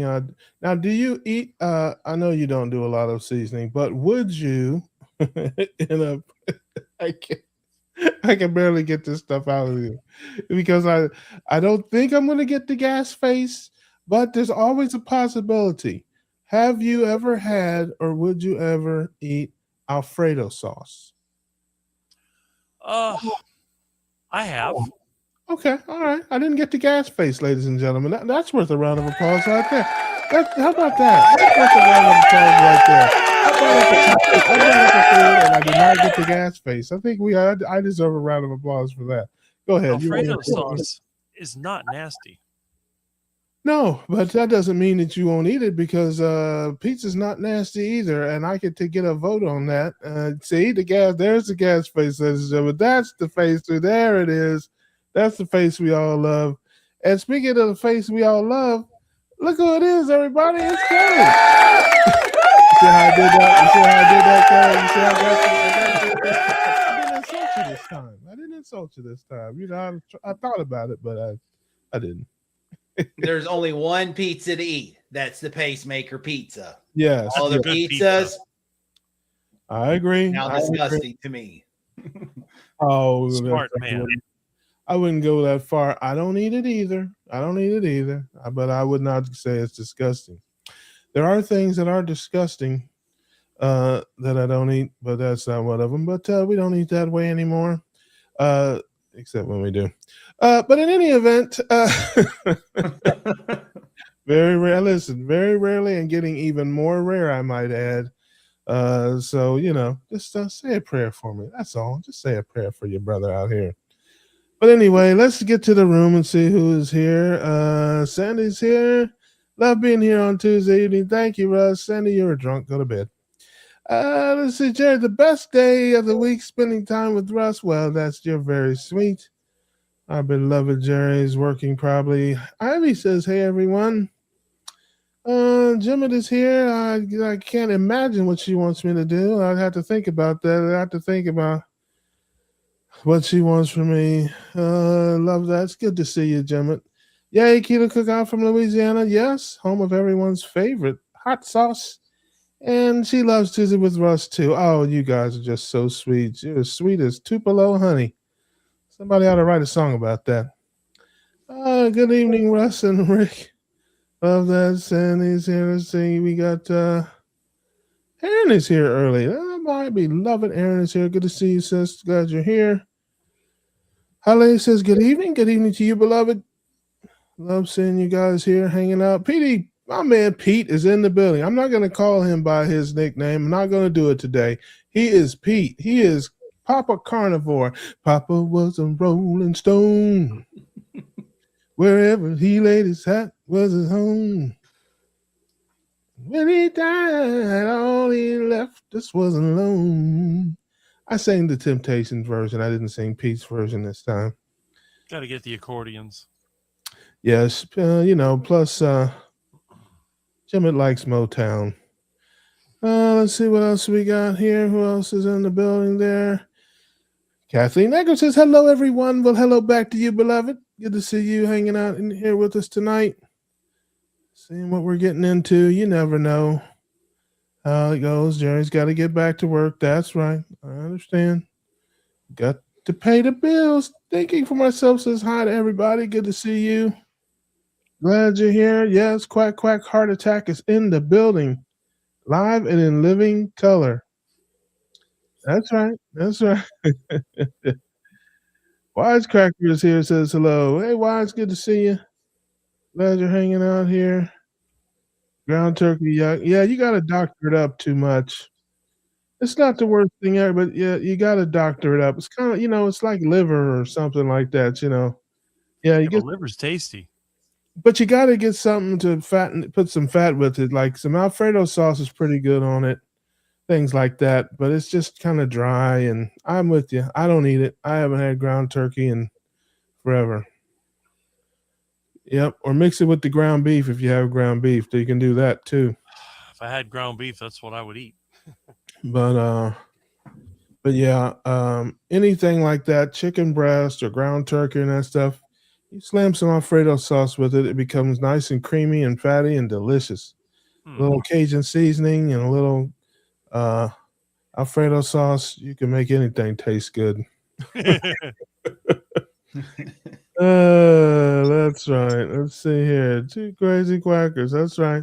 anything? Now, do you eat? I know you don't do a lot of seasoning, but would you? In a, I can I can barely get this stuff out of you because I don't think I'm going to get the gas face, but there's always a possibility. Have you ever had, or would you ever eat Alfredo sauce? Uh, I have. Okay, all right. I didn't get the gas face, ladies and gentlemen. That's worth a round of applause right there. How about that? That's worth a round of applause right there. I brought up a topic. I brought up a food, and I did not get the gas face. I think I deserve a round of applause for that. Go ahead. You Alfredo want? sauce is not nasty. No, but that doesn't mean that you won't eat it because pizza's not nasty either, and I get to get a vote on that. See the gas. There's the gas face, ladies and gentlemen. That's the face. There it is. That's the face we all love. And speaking of the face we all love, look who it is, everybody. It's Kelly. You see how I did that? You see how I did that, Kelly? You see how I didn't insult you this time. I didn't insult you this time. You know, I thought about it, but I didn't. There's only one pizza to eat. That's the pacemaker pizza. Yes. All the Good pizzas pizza. I agree. now I agree. disgusting to me. Oh, Smart man. I wouldn't go that far. I don't eat it either. But I would not say it's disgusting. There are things that are disgusting that I don't eat, but that's not one of them. But we don't eat that way anymore, except when we do. But in any event, very rare. Listen, very rarely, and getting even more rare, I might add. So just say a prayer for me. That's all. Just say a prayer for your brother out here. But anyway, let's get to the room and see who is here. Sandy's here. Love being here on Tuesday evening. Thank you, Russ. Sandy, you're drunk. Go to bed. Let's see, Jerry. The best day of the week spending time with Russ. Well, that's you're very sweet. Our beloved Jerry is working probably. Ivy says, "Hey everyone." Jimmet is here. I can't imagine what she wants me to do. I'd have to think about that. I'd have to think about what she wants from me. Love that. It's good to see you, Jimmet. Yay, Keto Cookout from Louisiana. Yes, home of everyone's favorite hot sauce. And she loves Tuesday with Russ too. Oh, you guys are just so sweet. You're as sweet as Tupelo honey. Somebody ought to write a song about that. Good evening, Russ and Rick. Love that. Sandy's here. Let's see. We got Aaron is here early. My beloved Aaron is here. Good to see you, sis. Glad you're here. Halle says, good evening. Good evening to you, beloved. Love seeing you guys here hanging out. Petey, my man Pete is in the building. I'm not going to call him by his nickname. I'm not going to do it today. He is Pete. He is Papa Carnivore. Papa was a rolling stone. Wherever he laid his hat was his home. When he died, all he left us was alone. I sang the Temptations version. I didn't sing Pete's version this time. Got to get the accordions. Yes, plus Jimmet likes Motown. Let's see what else we got here. Who else is in the building there? Kathleen Eggers says, hello, everyone. Well, hello back to you, beloved. Good to see you hanging out in here with us tonight. Seeing what we're getting into. You never know how it goes. Jerry's got to get back to work. That's right. I understand. Got to pay the bills. Thinking for myself says hi to everybody. Good to see you. Glad you're here. Yes, Quack Quack Heart Attack is in the building. Live and in living color. That's right. That's right. Wisecracker is here, says hello. Hey, Wise, good to see you. Glad you're hanging out here. Ground turkey, yeah, you got to doctor it up too much. It's not the worst thing ever, but yeah, you got to doctor it up. It's kind of, it's like liver or something like that, Yeah, you get, liver's tasty. but you got to get something to fatten, put some fat with it. Like some Alfredo sauce is pretty good on it, things like that. But it's just kind of dry, and I'm with you. I don't eat it. I haven't had ground turkey in forever. Yep, or mix it with the ground beef if you have ground beef. You can do that too. If I had ground beef, that's what I would eat. But yeah, anything like that, chicken breast or ground turkey and that stuff, You slam some Alfredo sauce with it, it becomes nice and creamy and fatty and delicious. A little Cajun seasoning and a little uh, Alfredo sauce, you can make anything taste good. That's right. Let's see here. Two crazy quackers. That's right.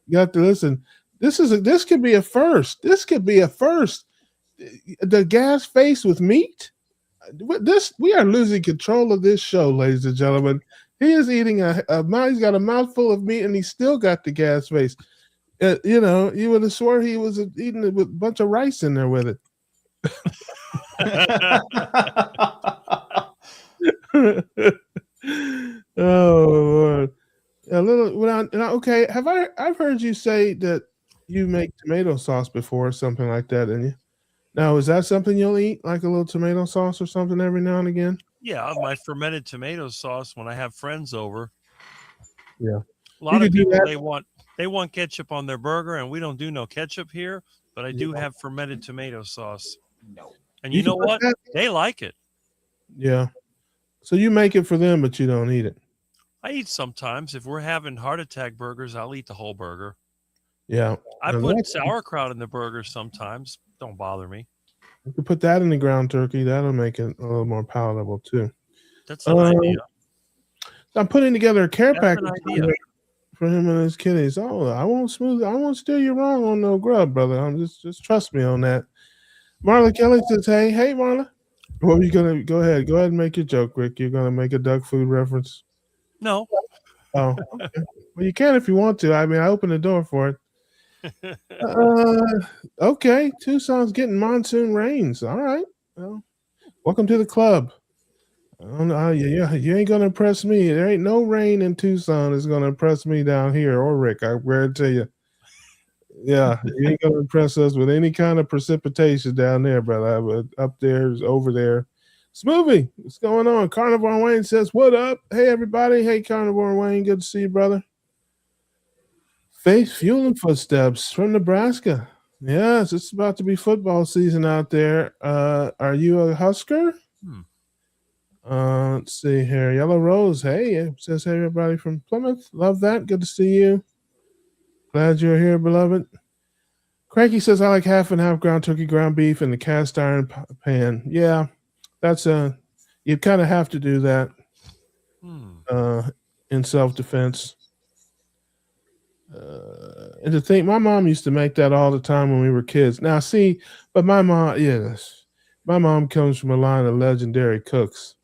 You got to listen. This could be a first. This could be a first. The gas face with meat. We are losing control of this show, ladies and gentlemen. He is eating he's got a mouthful of meat and he still got the gas face. You would have swore he was eating it with a bunch of rice in there with it. Oh Lord. A little okay. I've heard you say that you make tomato sauce before or something like that, didn't you? Now, is that something you'll eat, like a little tomato sauce or something every now and again? Yeah, my fermented tomato sauce when I have friends over. Yeah. A lot of people they want ketchup on their burger, and we don't do no ketchup here, but I do have fermented tomato sauce. No. And you know what? They like it. Yeah. So you make it for them, but you don't eat it. I eat sometimes. If we're having heart attack burgers, I'll eat the whole burger. Yeah. I put sauerkraut in the burger sometimes. Don't bother me. You can put that in the ground turkey. That'll make it a little more palatable too. That's an idea. I'm putting together a care package for him and his kiddies. Oh, I won't steer you wrong on no grub, brother. I'm just trust me on that. Marla Kelly says, hey Marla. What were you gonna go ahead and make your joke, Rick? You're gonna make a duck food reference? No. Oh, okay. Well, you can if you want to. I mean, I opened the door for it. Okay. Tucson's getting monsoon rains. All right. Well, welcome to the club. You ain't gonna impress me. There ain't no rain in Tucson that's gonna impress me down here or Rick. I guarantee you. Yeah, you ain't gonna impress us with any kind of precipitation down there, brother. But up there, over there. Smoothie, what's going on? Carnivore Wayne says, what up? Hey, everybody. Hey, Carnivore Wayne. Good to see you, brother. Faith Fueling Footsteps from Nebraska. Yes, it's about to be football season out there. Are you a Husker? Let's see here. Yellow Rose. Hey, it says, hey, everybody from Plymouth. Love that. Good to see you. Glad you're here, beloved. Cranky says, I like half and half ground turkey, ground beef in the cast iron pan. Yeah. That's you kind of have to do that in self-defense. And to think, my mom used to make that all the time when we were kids. Now, see, but my mom comes from a line of legendary cooks.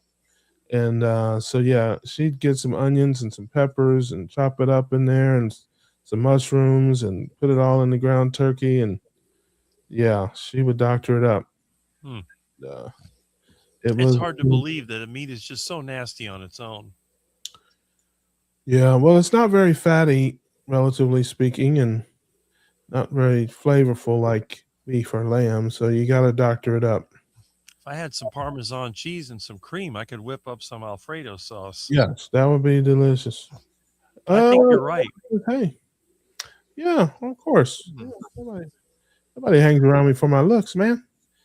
And so, yeah, she'd get some onions and some peppers and chop it up in there and some mushrooms and put it all in the ground turkey. And, yeah, she would doctor it up. It's hard to believe that a meat is just so nasty on its own. Yeah, well, it's not very fatty, relatively speaking, and not very flavorful like beef or lamb, so you got to doctor it up. If I had some Parmesan cheese and some cream, I could whip up some Alfredo sauce. Yes, that would be delicious. I think you're right. Hey, yeah, of course. Yeah, nobody hangs around me for my looks, man.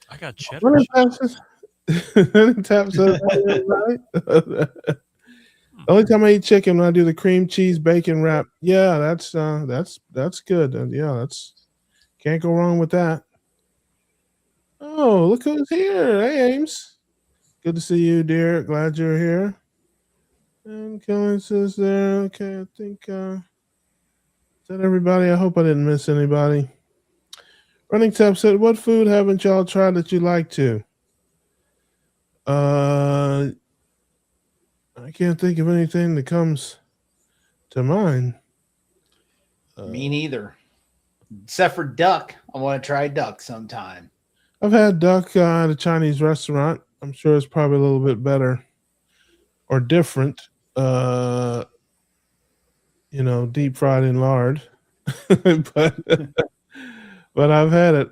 I got cheddar cheese. The only time I eat chicken when I do the cream cheese bacon wrap. Yeah, that's good. That's can't go wrong with that. Oh, look who's here. Hey, Ames. Good to see you, dear. Glad you're here. And Kelly says there. Okay, I think is that everybody? I hope I didn't miss anybody. Running Tap said, what food haven't y'all tried that you like to? I can't think of anything that comes to mind. Me neither. Except for duck. I want to try duck sometime. I've had duck at a Chinese restaurant. I'm sure it's probably a little bit better or different. Deep fried in lard. but I've had it.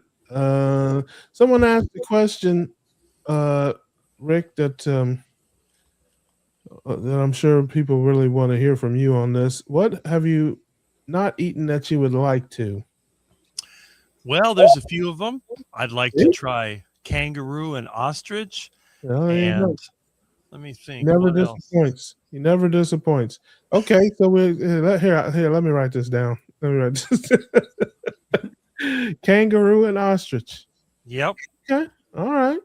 Someone asked the question, Rick, that I'm sure people really want to hear from you on this. What have you not eaten that you would like to? Well, there's a few of them. I'd like to try kangaroo and ostrich. And Let me think. Never What else? disappoints. He never disappoints. Okay, so we here. Let me write this down. Let me write this. Kangaroo and ostrich. Yep. Okay, all right.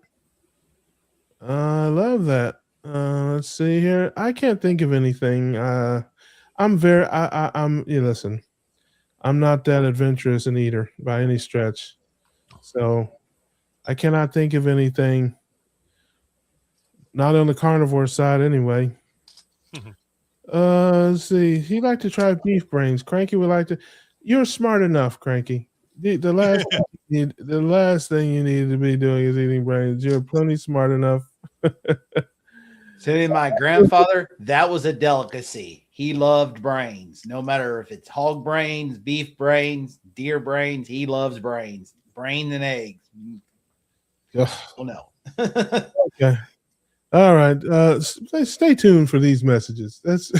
I love that. Let's see here. I can't think of anything. I'm very. I'm. You listen. I'm not that adventurous an eater by any stretch, so I cannot think of anything. Not on the carnivore side, anyway. Let's see. He'd like to try beef brains. Cranky would like to. You're smart enough, Cranky. The last thing you need to be doing is eating brains. You're plenty smart enough. So my grandfather, that was a delicacy. He loved brains. No matter if it's hog brains, beef brains, deer brains, he loves brains. Brains and eggs. Ugh. Oh no. Okay. All right. Stay tuned for these messages. That's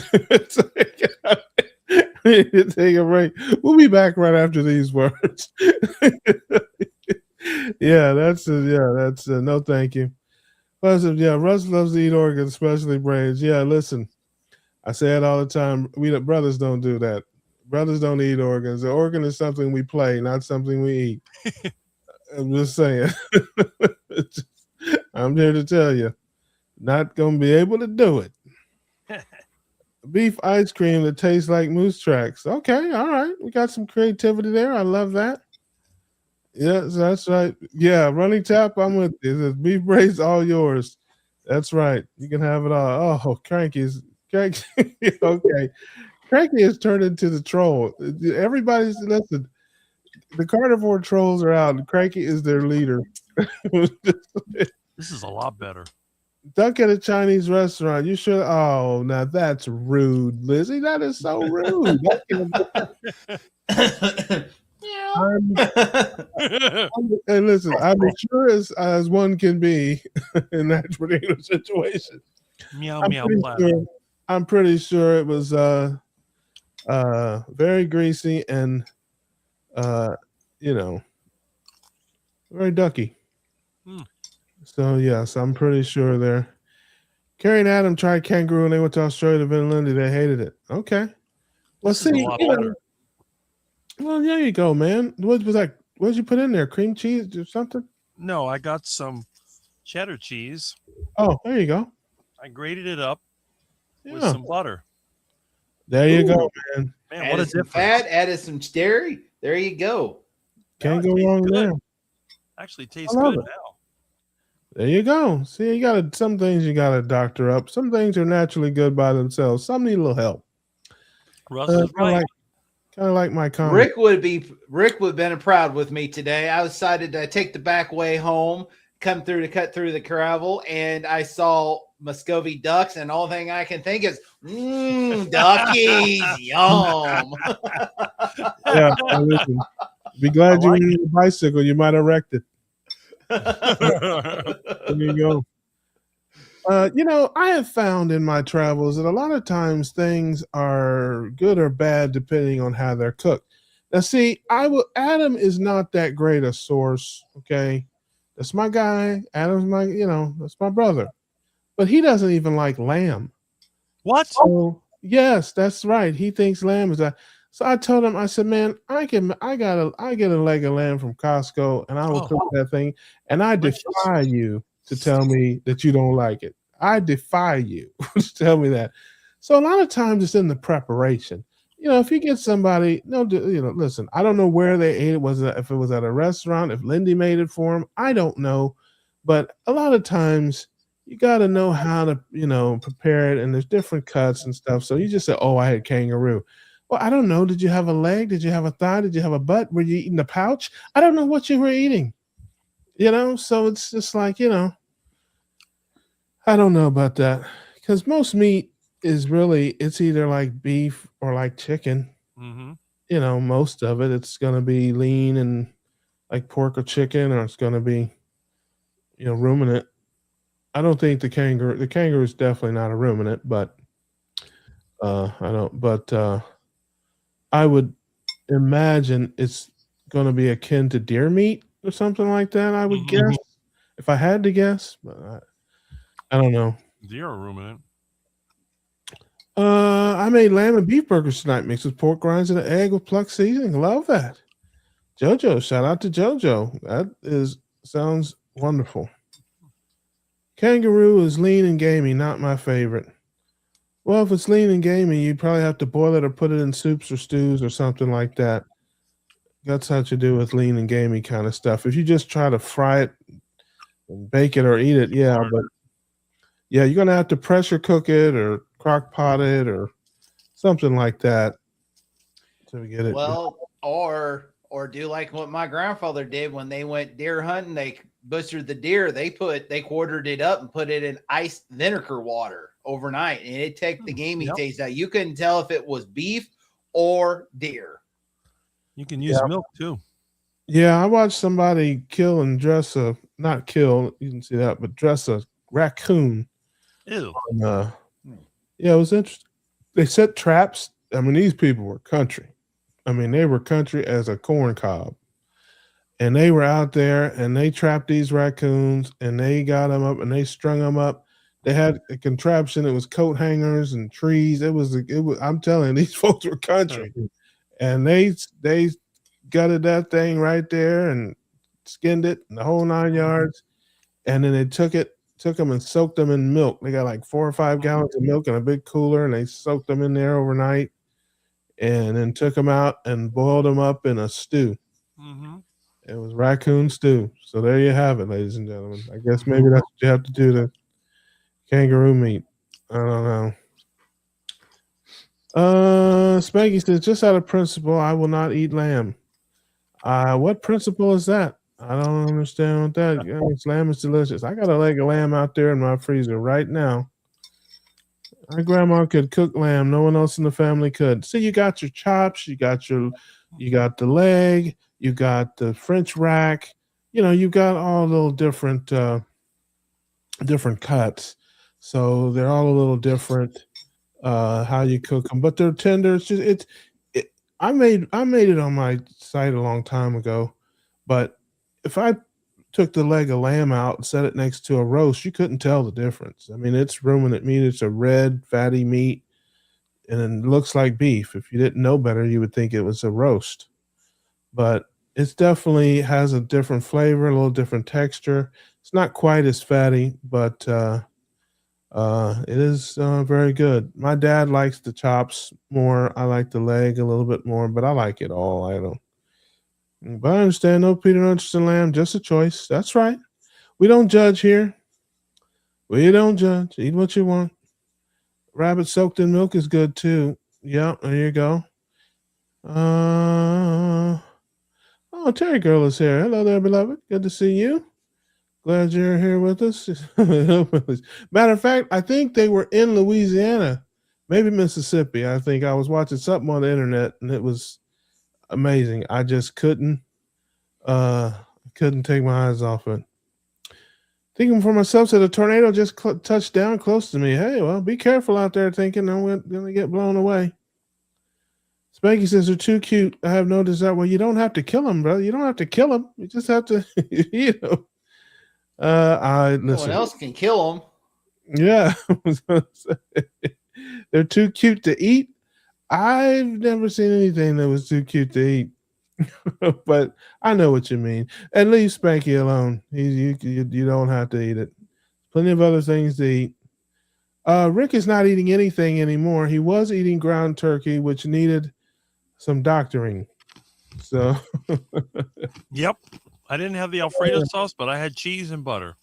we need to take a break. We'll be back right after these words. That's no thank you. Russ loves to eat organs, especially brains. Yeah, listen. I say it all the time. Brothers don't do that. Brothers don't eat organs. The organ is something we play, not something we eat. I'm just saying. I'm here to tell you. Not going to be able to do it. Beef ice cream that tastes like moose tracks. Okay, all right. We got some creativity there. I love that. Yes, that's right. Yeah, running tap, I'm with you. The beef brains all yours. That's right. You can have it all. Oh, Cranky. Okay. Cranky has turned into the troll. Everybody's listen. The carnivore trolls are out. Cranky is their leader. This is a lot better. Duck at a Chinese restaurant. You should. Oh, now that's rude, Lizzie. That is so rude. And listen, I'm as sure as one can be in that particular situation. Meow meow platter. I'm pretty sure it was very greasy and very ducky. So yes, I'm pretty sure there. Carrie and Adam tried kangaroo and they went to Australia to Vinland. They hated it. Okay. Well, This is a lot better. Well, there you go, man. What was that? What did you put in there? Cream cheese or something? No, I got some cheddar cheese. Oh, there you go. I grated it up with Yeah. some butter. There you go, man. Man, what a Added some difference. fat, added some dairy. There you go. Can't Now go it tastes wrong good. there. Actually tastes love good it. now. There you go. See, some things you gotta doctor up. Some things are naturally good by themselves. Some need a little help. Russ is right. Kind of like my comment. Rick would have been proud with me today. I decided to take the back way home, cut through the gravel, and I saw Muscovy ducks, and all thing I can think is, duckies, yum. Yeah, listen. Be glad you were on a bicycle. You might have wrecked it. There you go. I have found in my travels that a lot of times things are good or bad depending on how they're cooked. Now, see, Adam is not that great a source. Okay, that's my guy. Adam's that's my brother, but he doesn't even like lamb. What? So yes, that's right. He thinks lamb is that. So I told him, I said, man, I get a leg of lamb from Costco, and I will cook that thing. And I defy you to tell me that you don't like it. I defy you to tell me that. So a lot of times it's in the preparation. If you get somebody, listen, I don't know where they ate it. If it was at a restaurant, if Lindy made it for them, I don't know. But a lot of times you got to know how to, prepare it. And there's different cuts and stuff. So you just say, oh, I had kangaroo. Well, I don't know. Did you have a leg? Did you have a thigh? Did you have a butt? Were you eating the pouch? I don't know what you were eating. So it's just like, I don't know about that. Because most meat is it's either like beef or like chicken. Mm-hmm. Most of it's going to be lean and like pork or chicken, or it's going to be, ruminant. I don't think the kangaroo is definitely not a ruminant, but I would imagine it's going to be akin to deer meat or something like that. I would guess, if I had to guess, but I don't know. Deer are ruminant. I made lamb and beef burgers tonight, mixed with pork rinds and an egg with plucked seasoning. Love that. Jojo, shout out to Jojo. That is sounds wonderful. Kangaroo is lean and gamey, not my favorite. Well, if it's lean and gamey, you'd probably have to boil it or put it in soups or stews or something like that. That's how you do with lean and gamey kind of stuff. If you just try to fry it and bake it or eat it, yeah, but yeah, you're gonna have to pressure cook it or crock pot it or something like that to get it. Well, or do like what my grandfather did when they went deer hunting. They butchered the deer. They quartered it up and put it in iced vinegar water overnight, and it took the gamey taste out. You couldn't tell if it was beef or deer. You can use milk too. Yeah, I watched somebody kill and dress not kill, you can see that, but dress a raccoon. Ew. Yeah, it was interesting. They set traps. I mean, these people were country. I mean, they were country as a corn cob. And they were out there and they trapped these raccoons and they got them up and they strung them up. They had a contraption. It was coat hangers and trees. It was. I'm telling you, these folks were country, and they gutted that thing right there and skinned it and the whole 9 yards. And then they took them and soaked them in milk. They got like 4 or 5 gallons of milk in a big cooler, and they soaked them in there overnight, and then took them out and boiled them up in a stew. Mm-hmm. It was raccoon stew. So there you have it, ladies and gentlemen. I guess maybe that's what you have to do to kangaroo meat. I don't know. Spanky says, just out of principle, I will not eat lamb. What principle is that? I don't understand what that. Lamb is delicious. I got a leg of lamb out there in my freezer right now. My grandma could cook lamb. No one else in the family could. See, you got your chops, you got the leg, you got the French rack. You know, you got all little different cuts. So they're all a little different how you cook them, but they're tender. It's just I made it on my site a long time ago, but if I took the leg of lamb out and set it next to a roast, you couldn't tell the difference. I mean, it's ruminant meat. It's a red, fatty meat, and it looks like beef. If you didn't know better, you would think it was a roast. But it definitely has a different flavor, a little different texture. It's not quite as fatty, but it is very good. My dad likes the chops more. I like the leg a little bit more, but I like it all. I don't. But I understand, no Peter Nuggets and lamb, just a choice. That's right. We don't judge here. We don't judge. Eat what you want. Rabbit soaked in milk is good too. Yeah, there you go. Oh, Terry Girl is here. Hello there, beloved. Good to see you. Glad you're here with us. Matter of fact, I think they were in Louisiana, maybe Mississippi. I think I was watching something on the internet and it was amazing. I just couldn't take my eyes off it. Thinking for myself, said a tornado just touched down close to me. Hey, well, be careful out there thinking I'm going to get blown away. Spanky says they're too cute. I have no desire. Well, you don't have to kill them, brother. You don't have to kill them. You just have to, you know. Listen. No one else can kill them. Yeah. They're too cute to eat. I've never seen anything that was too cute to eat. But I know what you mean. And leave Spanky alone. You don't have to eat it. Plenty of other things to eat. Rick is not eating anything anymore. He was eating ground turkey, which needed some doctoring. So Yep. I didn't have the Alfredo sauce, but I had cheese and butter.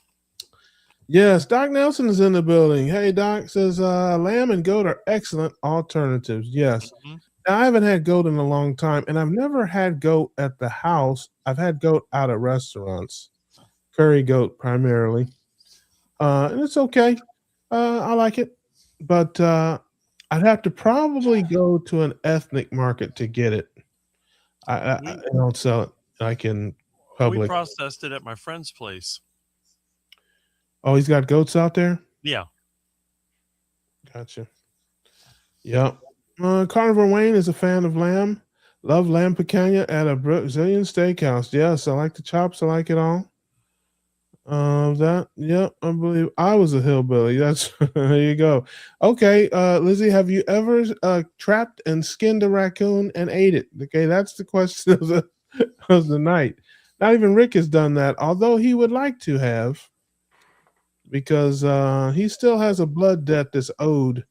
Yes, Doc Nelson is in the building. Hey, Doc says lamb and goat are excellent alternatives. Yes. Mm-hmm. Now, I haven't had goat in a long time, and I've never had goat at the house. I've had goat out at restaurants, curry goat primarily, and it's okay. I like it, but I'd have to probably go to an ethnic market to get it. I don't sell it like in public. We processed it at my friend's place. Oh, he's got goats out there? Yeah. Gotcha. Yeah. Carnivore Wayne is a fan of lamb. Love lamb picanha at a Brazilian steakhouse. Yes, I like the chops. I like it all. Yeah, I believe I was a hillbilly. That's there you go. Okay, Lizzie, have you ever trapped and skinned a raccoon and ate it? Okay, that's the question of the night. Not even Rick has done that, although he would like to have, because he still has a blood debt that's owed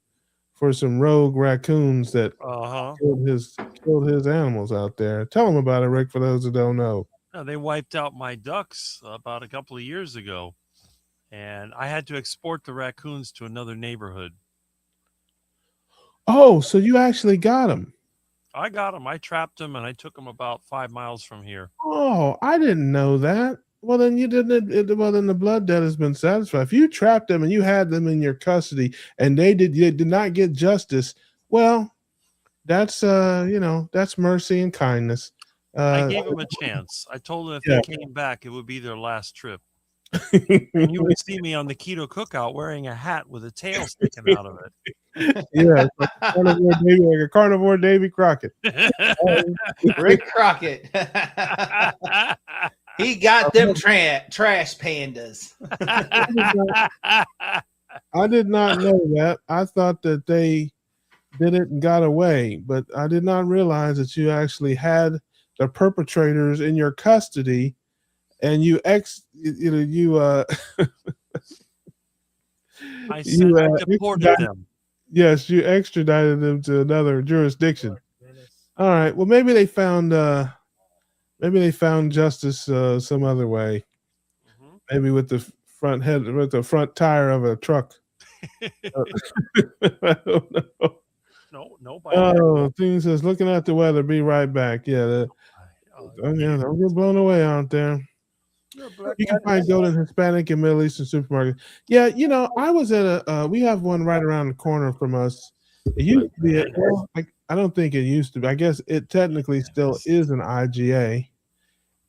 for some rogue raccoons that Uh-huh. killed his animals out there. Tell him about it, Rick, for those who don't know. They wiped out my ducks about a couple of years ago, and I had to export the raccoons to another neighborhood. Oh, so you actually got him. I got them. I trapped them, and I took them about 5 miles from here. Oh, I didn't know that. Well, then you didn't. Well, then the blood debt has been satisfied. If you trapped them and you had them in your custody and they did not get justice, well, that's that's mercy and kindness. I gave them a chance. I told them if Yeah. they came back, it would be their last trip. And you would see me on the Keto Cookout wearing a hat with a tail sticking out of Yeah, like a carnivore Davy Crockett. it. Rick Crockett. He got them trash pandas. I did not know that. I thought that they did it and got away, but I did not realize that you actually had the perpetrators in your custody, and I deported them. Yes, you extradited them to another jurisdiction. All right. Well, maybe they found justice some other way. Mhm. Maybe with the front tire of a truck. I don't know. No. Oh, thing says looking at the weather. Be right back. Yeah. Don't get blown away out there. You can find golden Hispanic and Middle Eastern supermarket. Yeah, I was at we have one right around the corner from us. It used to be I don't think it used to be. I guess it technically still is an IGA.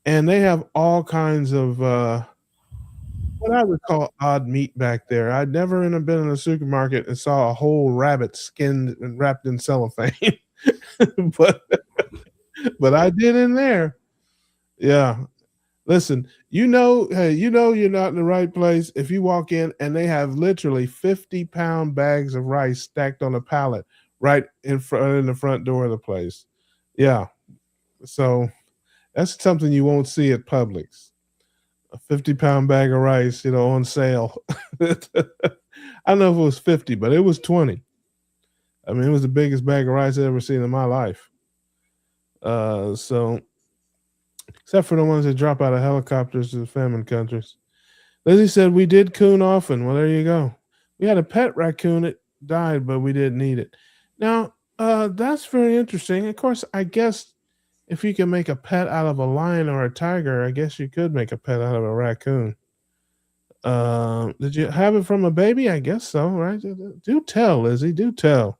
And they have all kinds of what I would call odd meat back there. I'd never been in a supermarket and saw a whole rabbit skinned and wrapped in cellophane. but I did in there. Yeah. Listen, hey, you're not in the right place if you walk in and they have literally 50-pound bags of rice stacked on a pallet right in the front door of the place. Yeah. So that's something you won't see at Publix. A 50-pound bag of rice, on sale. I don't know if it was 50, but it was 20. I mean, it was the biggest bag of rice I've ever seen in my life. So except for the ones that drop out of helicopters to the famine countries. Lizzie said we did coon often. Well, there you go. We had a pet raccoon. It died, but we didn't eat it. Now, that's very interesting. Of course, I guess if you can make a pet out of a lion or a tiger, I guess you could make a pet out of a raccoon. Did you have it from a baby? I guess so, right? Do tell, Lizzie. Do tell.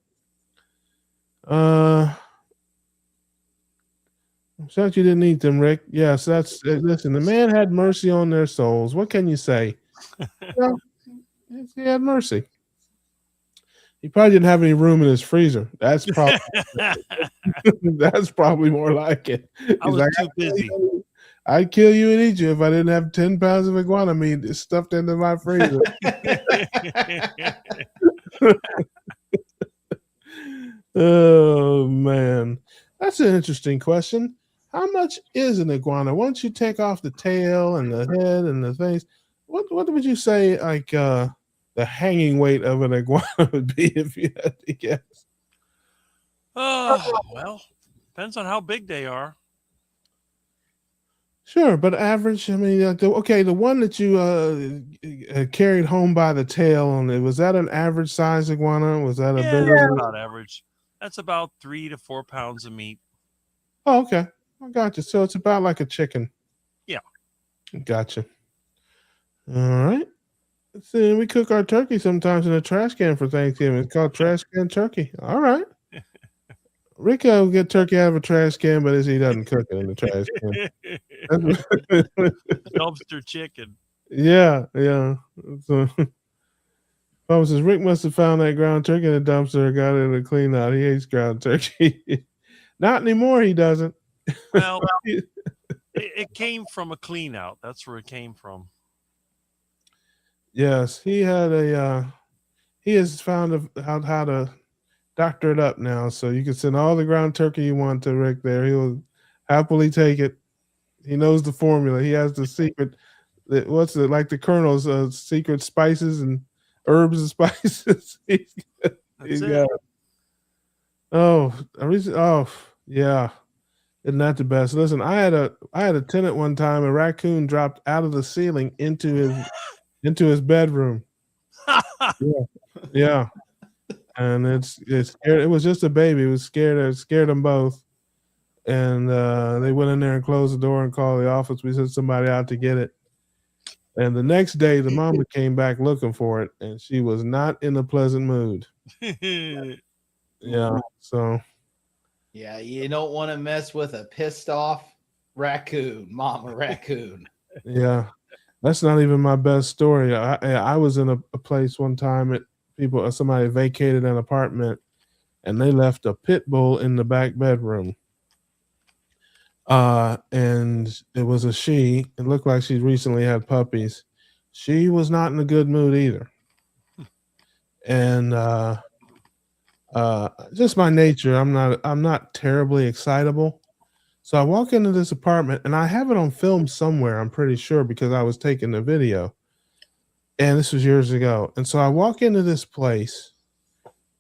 I'm sorry you didn't eat them, Rick. Yes, listen, the man had mercy on their souls. What can you say? Well, he had mercy. He probably didn't have any room in his freezer. That's probably that's probably more like it. I was too busy. I'd kill you and eat you if I didn't have 10 pounds of iguana meat stuffed into my freezer. Oh man, that's an interesting question. How much is an iguana? Once you take off the tail and the head and the things, what would you say like the hanging weight of an iguana would be if you had to guess? Well, depends on how big they are. Sure, but average. I mean, the one that you carried home by the tail on it, was that an average size iguana? Was that a bigger one? About average. That's about 3 to 4 pounds of meat. Oh, okay. I gotcha. So it's about like a chicken. Yeah. Gotcha. All right. Let's see. We cook our turkey sometimes in a trash can for Thanksgiving. It's called trash can turkey. All right. Rico will get turkey out of a trash can, but he doesn't cook it in the trash can. Dumpster chicken. Yeah. So, Papa says Rick must have found that ground turkey in the dumpster and got it to clean out. He hates ground turkey. Not anymore, he doesn't. Well, it came from a clean out. That's where it came from. Yes, he had he has found how to doctor it up now, so you can send all the ground turkey you want to Rick. There, he'll happily take it. He knows the formula. He has the secret. What's it like? The Colonel's secret spices and herbs and spices. That's He's it. got. Oh, oh, yeah. Isn't that the best? Listen, I had a tenant one time. A raccoon dropped out of the ceiling into his bedroom. Yeah, yeah, and it's scared. It was just a baby. It was scared. It scared them both, and they went in there and closed the door and called the office. We sent somebody out to get it. And the next day, the mama came back looking for it, and she was not in a pleasant mood. Yeah, so Yeah, you don't want to mess with a pissed off raccoon, mama raccoon. yeah, that's not even my best story. I was in a place one time. Somebody vacated an apartment, and they left a pit bull in the back bedroom. And it was a she. It looked like she recently had puppies. She was not in a good mood either. And just my nature, I'm not terribly excitable. So I walk into this apartment and I have it on film somewhere, I'm pretty sure, because I was taking the video. And this was years ago. And so I walk into this place.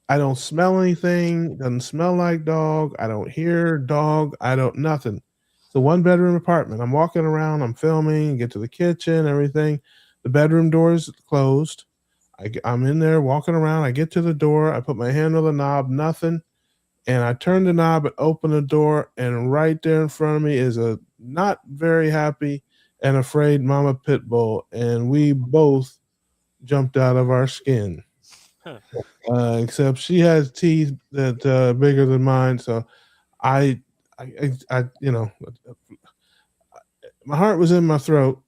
I don't smell anything, doesn't smell like dog. I don't hear dog. I don't nothing. It's a one bedroom apartment. I'm walking around, I'm filming, get to the kitchen, everything. The bedroom door is closed. I'm in there walking around. I get to the door. I put my hand on the knob, nothing. And I turn the knob and open the door. And right there in front of me is a not very happy and afraid mama pit bull. And we both jumped out of our skin. Except she has teeth that bigger than mine. So I, my heart was in my throat.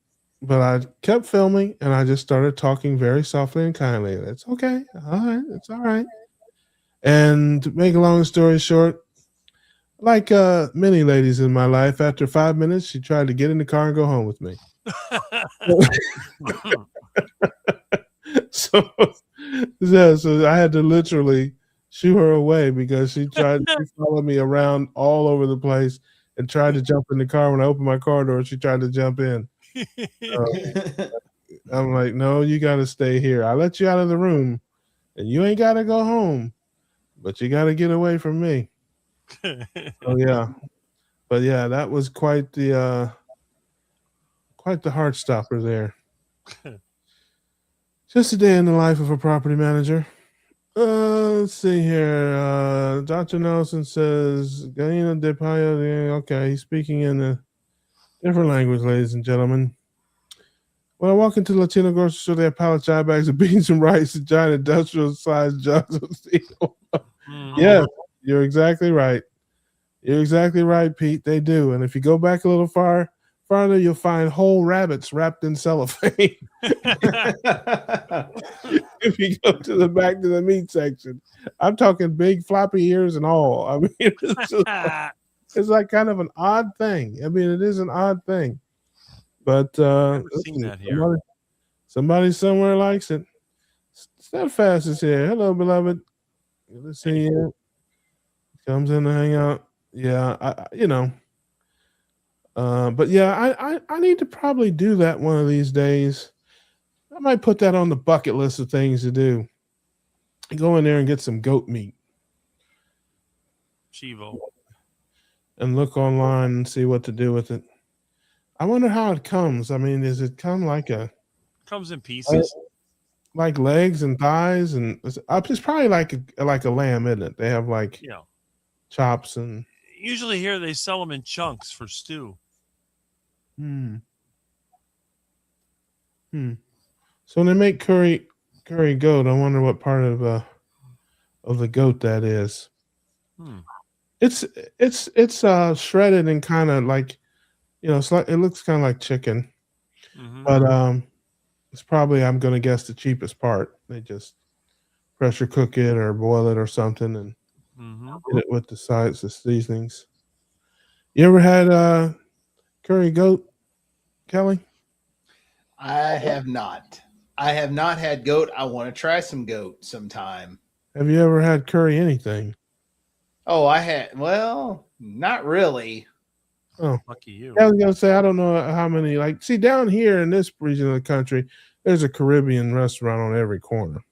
But I kept filming and I just started talking very softly and kindly. It's okay. All right. It's all right. And to make a long story short, like many ladies in my life, after 5 minutes, she tried to get in the car and go home with me. so, so I had to literally shoo her away because she followed me around all over the place and tried to jump in the car. When I opened my car door, she tried to jump in. I'm like, no, you got to stay here. I let you out of the room, and you ain't got to go home, but you got to get away from me. Oh yeah, but yeah, that was quite the heart stopper there. Just a day in the life of a property manager. Let's see here. Dr. Nelson says, Galina de Payo. Okay, he's speaking in a different language, ladies and gentlemen. When I walk into the Latino grocery store, they have pallet dry bags of beans and rice and giant industrial-sized jugs of steel. Yes, you're exactly right. You're exactly right, Pete. They do. And if you go back a little farther, you'll find whole rabbits wrapped in cellophane. If you go to the back to the meat section, I'm talking big floppy ears and all. I mean, it's like kind of an odd thing. I mean, it is an odd thing. But seen that here. Somebody somewhere likes it. Steadfast is here. Hello, beloved. Good to see you. Comes in to hang out. Yeah, but yeah, I need to probably do that one of these days. I might put that on the bucket list of things to do. Go in there and get some goat meat. Chivo. And look online and see what to do with it. I wonder how it comes. I mean, does it come like comes in pieces? Like legs and thighs, and it's probably like a lamb, isn't it? They have like chops and. Usually here they sell them in chunks for stew. So when they make curry goat, I wonder what part of the goat that is. It's shredded and kind of like, it's like, it looks kind of like chicken, but it's probably, I'm gonna guess, the cheapest part. They just pressure cook it or boil it or something and get it with the sides, the seasonings. You ever had curry goat, Kelly? I have not. I have not had goat. I want to try some goat sometime. Have you ever had curry anything? Oh, I had. Well, not really. Oh, Lucky you. I was gonna say I don't know how many. Like, see, down here in this region of the country, there's a Caribbean restaurant on every corner.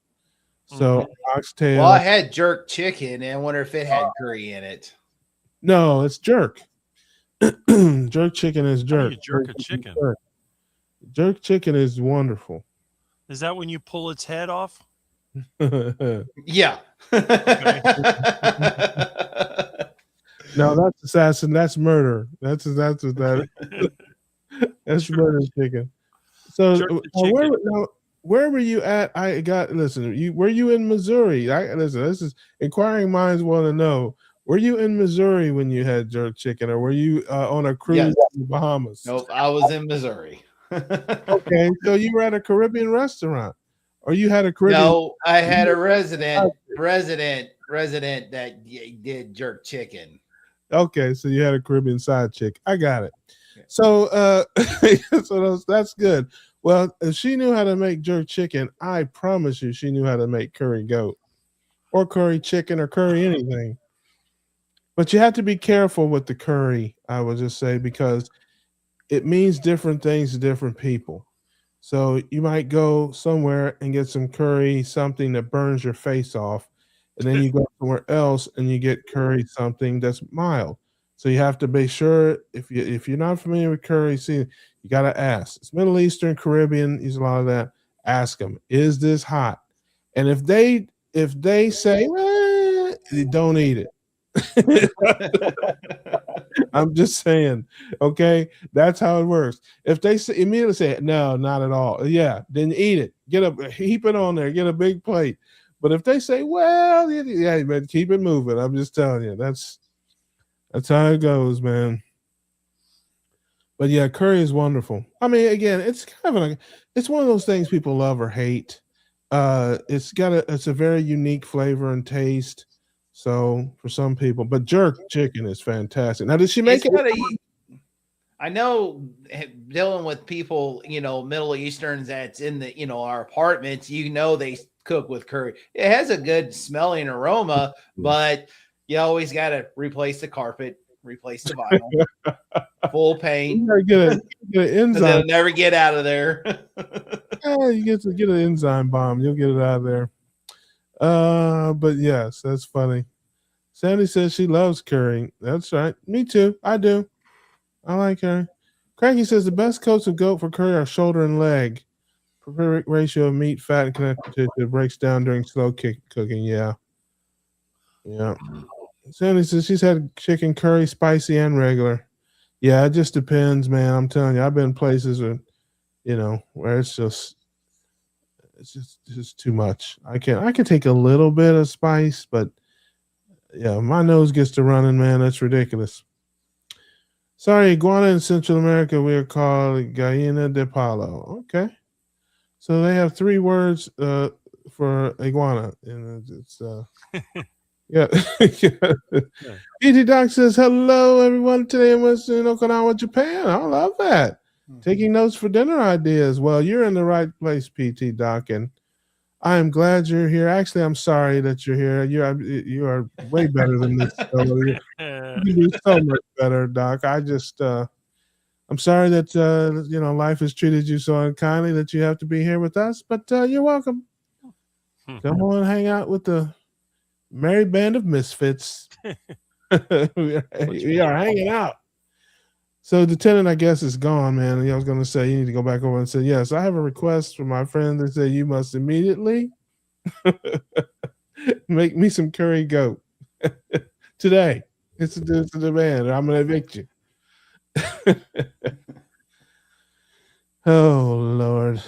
So oxtail. Well, I had jerk chicken, and I wonder if it had curry in it. No, it's jerk. Jerk chicken is How do jerk. you jerk a chicken? Jerk chicken is wonderful. Is that when you pull its head off? Yeah. No, that's assassin. That's murder. That's what that. That's murder chicken. So Jerk the chicken. where were you at? Were you in Missouri? Listen. This is inquiring minds want to know. Were you in Missouri when you had jerk chicken, or were you on a cruise Yes. in the Bahamas? Nope, I was in Missouri. Okay, so you were at a Caribbean restaurant, or you had a Caribbean. No, I had a resident that did jerk chicken. Okay, so you had a Caribbean side chick. I got it. So that's good. Well, if she knew how to make jerk chicken, I promise you she knew how to make curry goat or curry chicken or curry anything. But you have to be careful with the curry, I would just say, because it means different things to different people. So you might go somewhere and get some curry, something that burns your face off, and then you go somewhere else and you get curry, something that's mild. So you have to be sure if you're not familiar with curry, see, you got to ask. It's Middle Eastern, Caribbean, use a lot of that. Ask them, is this hot? And if they say, well, don't eat it. I'm just saying, okay, that's how it works. If they immediately say, no, not at all, yeah, then eat it. Heap it on there, get a big plate. But if they say, well, yeah, man, keep it moving. I'm just telling you, that's how it goes, man. But yeah, curry is wonderful. I mean, again, it's kind of it's one of those things people love or hate. It's a very unique flavor and taste. So for some people, but jerk chicken is fantastic. Now, did she make it? I know dealing with people, Middle Easterns that's in the, our apartments, they cook with curry. It has a good smelling aroma, but you always got to replace the carpet, replace the vinyl, full paint. You get an enzyme. They'll never get out of there. You get an enzyme bomb. You'll get it out of there. But yes, that's funny. Sandy says she loves curry. That's right. Me too. I do. I like curry. Cranky says the best coats of goat for curry are shoulder and leg. Perfect ratio of meat, fat, and connective tissue. It breaks down during slow cooking. Yeah. Yeah. Sandy says she's had chicken curry, spicy and regular. Yeah, it just depends, man. I'm telling you, I've been places where, where it's just too much. I can take a little bit of spice, but yeah, my nose gets to running, man. That's ridiculous. Sorry, iguana in Central America, we are called gallina de palo. Okay. So they have 3 words for iguana. And it's yeah. E.T. Doc says, hello, everyone. Today I'm in Okinawa, Japan. I love that. Taking notes for dinner ideas. Well, you're in the right place, PT Doc, and I'm glad you're here. Actually, I'm sorry that you're here. You are way better than this. You can do so much better, Doc. I'm sorry that life has treated you so unkindly that you have to be here with us. But you're welcome. Come on, hang out with the merry band of misfits. we are hanging out. So the tenant, I guess, is gone, man. I was going to say, you need to go back over and say, yes, I have a request from my friend that said you must immediately make me some curry goat today. It's a demand. I'm going to evict you. Oh, Lord. I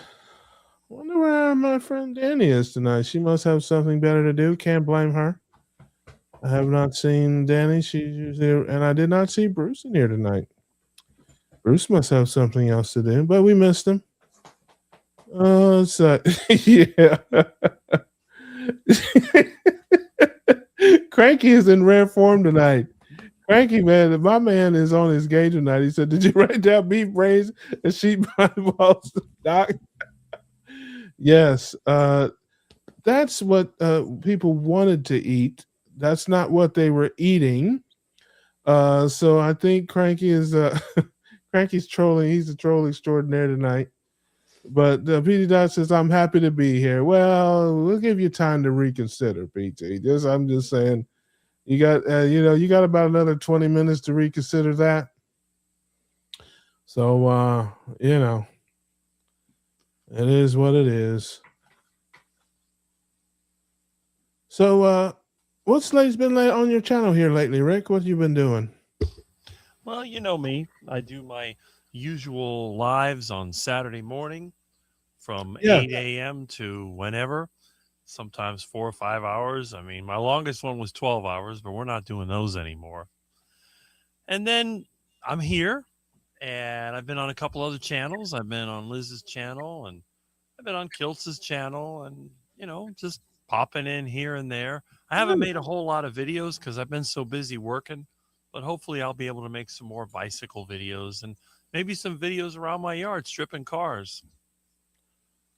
wonder where my friend Danny is tonight. She must have something better to do. Can't blame her. I have not seen Danny. She's usually, and I did not see Bruce in here tonight. Bruce must have something else to do, but we missed him. Oh, yeah. Cranky is in rare form tonight. Cranky, man, my man is on his game tonight. He said, did you write down beef brains and sheep balls, Doc? Yes, that's what people wanted to eat. That's not what they were eating. So I think Cranky is Cranky's trolling. He's a troll extraordinaire tonight. But PT Dot says, "I'm happy to be here." Well, we'll give you time to reconsider, PT. I'm just saying, you got you got about another 20 minutes to reconsider that. So it is what it is. So what's latest been on your channel here lately, Rick? What you been doing? Well, you know me. I do my usual lives on Saturday morning from Yeah. 8 a.m. to whenever, sometimes 4 or 5 hours. I mean, my longest one was 12 hours, but we're not doing those anymore. And then I'm here, and I've been on a couple other channels. I've been on Liz's channel, and I've been on Kiltz's channel, and, just popping in here and there. I haven't made a whole lot of videos because I've been so busy working, but hopefully I'll be able to make some more bicycle videos and maybe some videos around my yard stripping cars.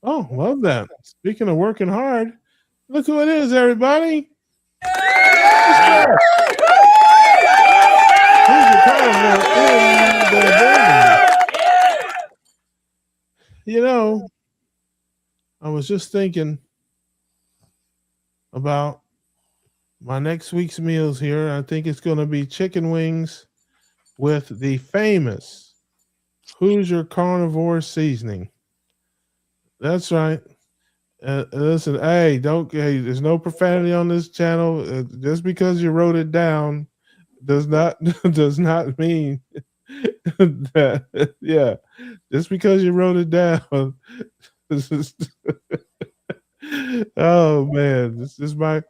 Oh, love that. Speaking of working hard, look who it is, everybody. I was just thinking about my next week's meals here. I think it's going to be chicken wings with the famous Hoosier Carnivore seasoning. That's right. Listen, hey, there's no profanity on this channel. Just because you wrote it down does not mean that, yeah. Just because you wrote it down. Oh man, this is my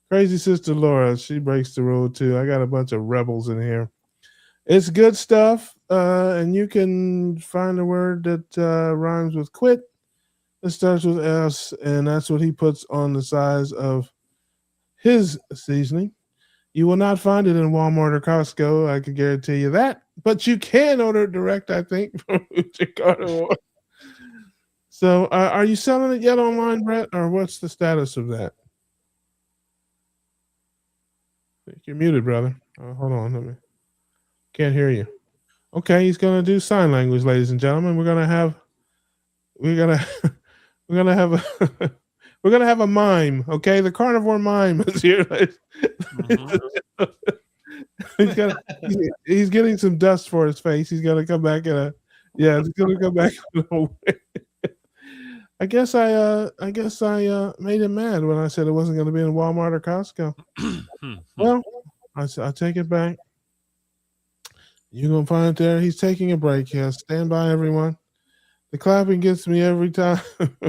crazy sister Laura. She breaks the rule too. I got a bunch of rebels in here. It's good stuff, and you can find a word that rhymes with quit. It starts with S, and that's what he puts on the sides of his seasoning. You will not find it in Walmart or Costco. I can guarantee you that. But you can order it direct, I think, from Chicago. So, are you selling it yet online, Brett, or what's the status of that? You're muted, brother. Hold on, can't hear you. Okay, he's gonna do sign language, ladies and gentlemen. We're gonna have a mime. Okay, the carnivore mime is here. He's getting some dust for his face. He's gonna come back he's gonna come back. I guess I made him mad when I said it wasn't going to be in Walmart or Costco. Well, I take it back. You're going to find it there. He's taking a break. Yes, stand by, everyone. The clapping gets me every time. I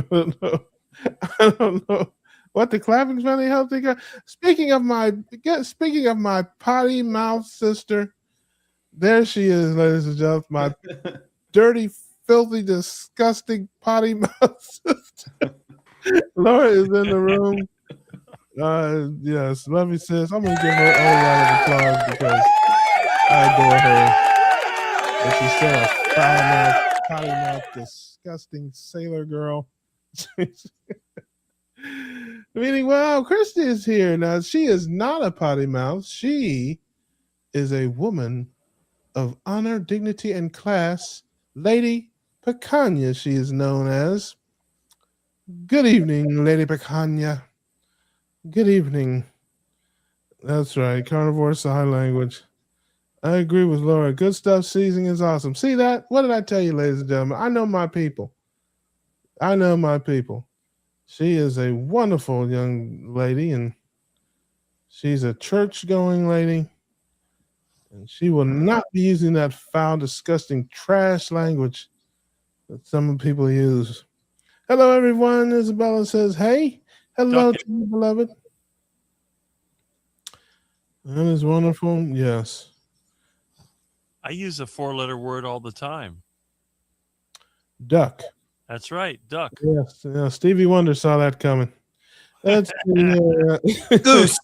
don't know what the clapping's really helping. Speaking of my potty mouth sister, there she is, ladies and gentlemen. My dirty, filthy, disgusting potty mouth sister. Laura is in the room. Yes, love you, sis. I'm gonna give her a whole round of applause because I adore her. And she's still a foul mouth, potty mouth, disgusting sailor girl. Meaning, well, Christy is here now. She is not a potty mouth. She is a woman of honor, dignity, and class. Lady Picanha, she is known as. Good evening, Lady Picanha. Good evening. That's right, carnivore sign language. I agree with Laura. Good stuff seasoning is awesome. See that? What did I tell you, ladies and gentlemen? I know my people. She is a wonderful young lady, and she's a church-going lady. And she will not be using that foul, disgusting trash language that some people use. Hello, everyone. Isabella says, hey. Hello to you, beloved. That is wonderful. Yes. I use a 4-letter word all the time. Duck. That's right. Duck. Yes. Yeah, Stevie Wonder saw that coming. That's Goose.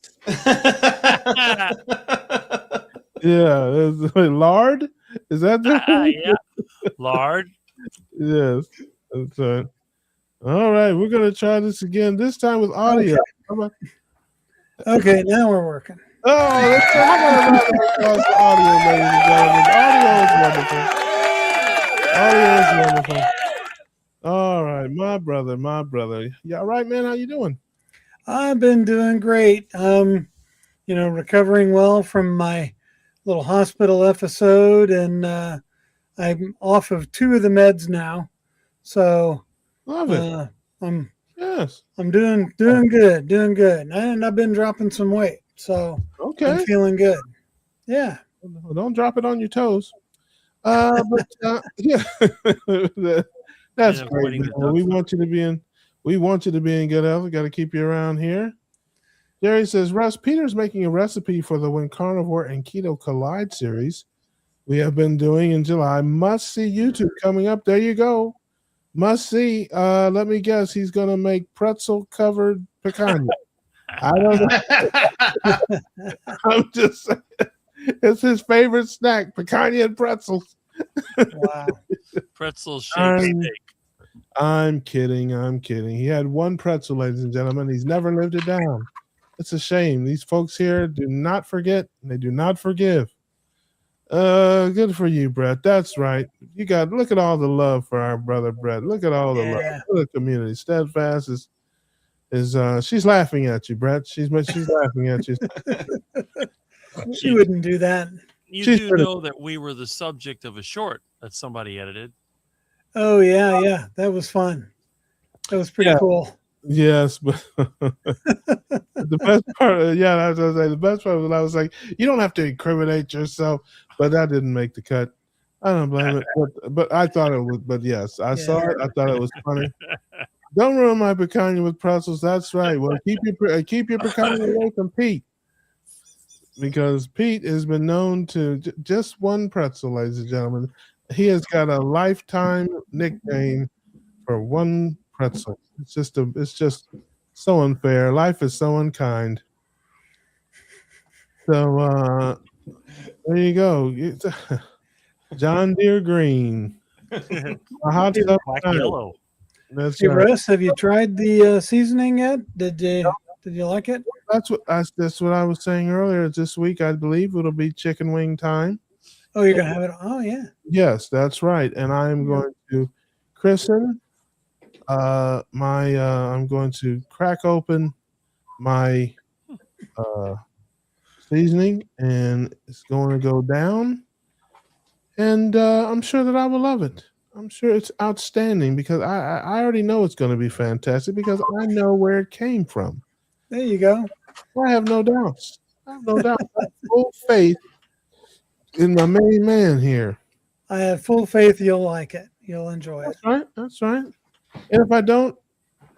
Yeah, lard. Is that the yeah, lard? Yes, that's right. All right, we're gonna try this again. This time with audio. Okay. How about- Okay, now we're working. Oh, how about a round of applause for audio, ladies and gentlemen? Audio is wonderful. Audio is wonderful. All right, my brother. Yeah, all right, man. How you doing? I've been doing great. Recovering well from my little hospital episode, and I'm off of 2 of the meds now. So Love it. I'm Yes. doing good. And I've been dropping some weight, so Okay. I'm feeling good. Yeah. Well, don't drop it on your toes. But yeah, that's And great. avoiding the Man. We duck want you to be in. We want you to be in good health. We got to keep you around here. Jerry says, Russ, Peter's making a recipe for the When Carnivore and Keto Collide series we have been doing in July. Must see YouTube coming up. There you go. Must see. Let me guess. He's going to make pretzel covered picanha. I don't know. I'm just saying. It's his favorite snack, picanha and pretzels. Wow. pretzel shaped steak. I'm kidding. He had one pretzel, ladies and gentlemen. He's never lived it down. It's a shame. These folks here do not forget. They do not forgive. Good for you, Brett. That's right. Look at all the love for our brother Brett. Look at all the love for the community. Steadfast is she's laughing at you, Brett. She's laughing at you. She wouldn't do that. You do know that we were the subject of a short that somebody edited. Oh yeah. That was fun. That was pretty cool. Yes, but the best part, I was gonna say the best part was I was like, you don't have to incriminate yourself, but that didn't make the cut. I don't blame it, but I thought it was. But yes, I saw it. I thought it was funny. Don't ruin my picanha with pretzels. That's right. Well, keep your picanha away from Pete, because Pete has been known to just one pretzel, ladies and gentlemen. He has got a lifetime nickname for one pretzel. It's just so unfair. Life is so unkind. So there you go. John Deere Green. A hot stuff. Black yellow. That's Hey, right. Russ, have you tried the seasoning yet? Did you like it? That's what I was saying earlier. This week, I believe it'll be chicken wing time. Oh, you're gonna have it. Oh yeah. Yes, that's right. And I am going to christen I'm going to crack open my seasoning, and it's going to go down, and I'm sure that I will love it. I'm sure it's outstanding, because I already know it's going to be fantastic, because I know where it came from. There you go. I have no doubts. I have full faith in my main man here. I have full faith you'll like it. You'll enjoy it. That's right. And if I don't,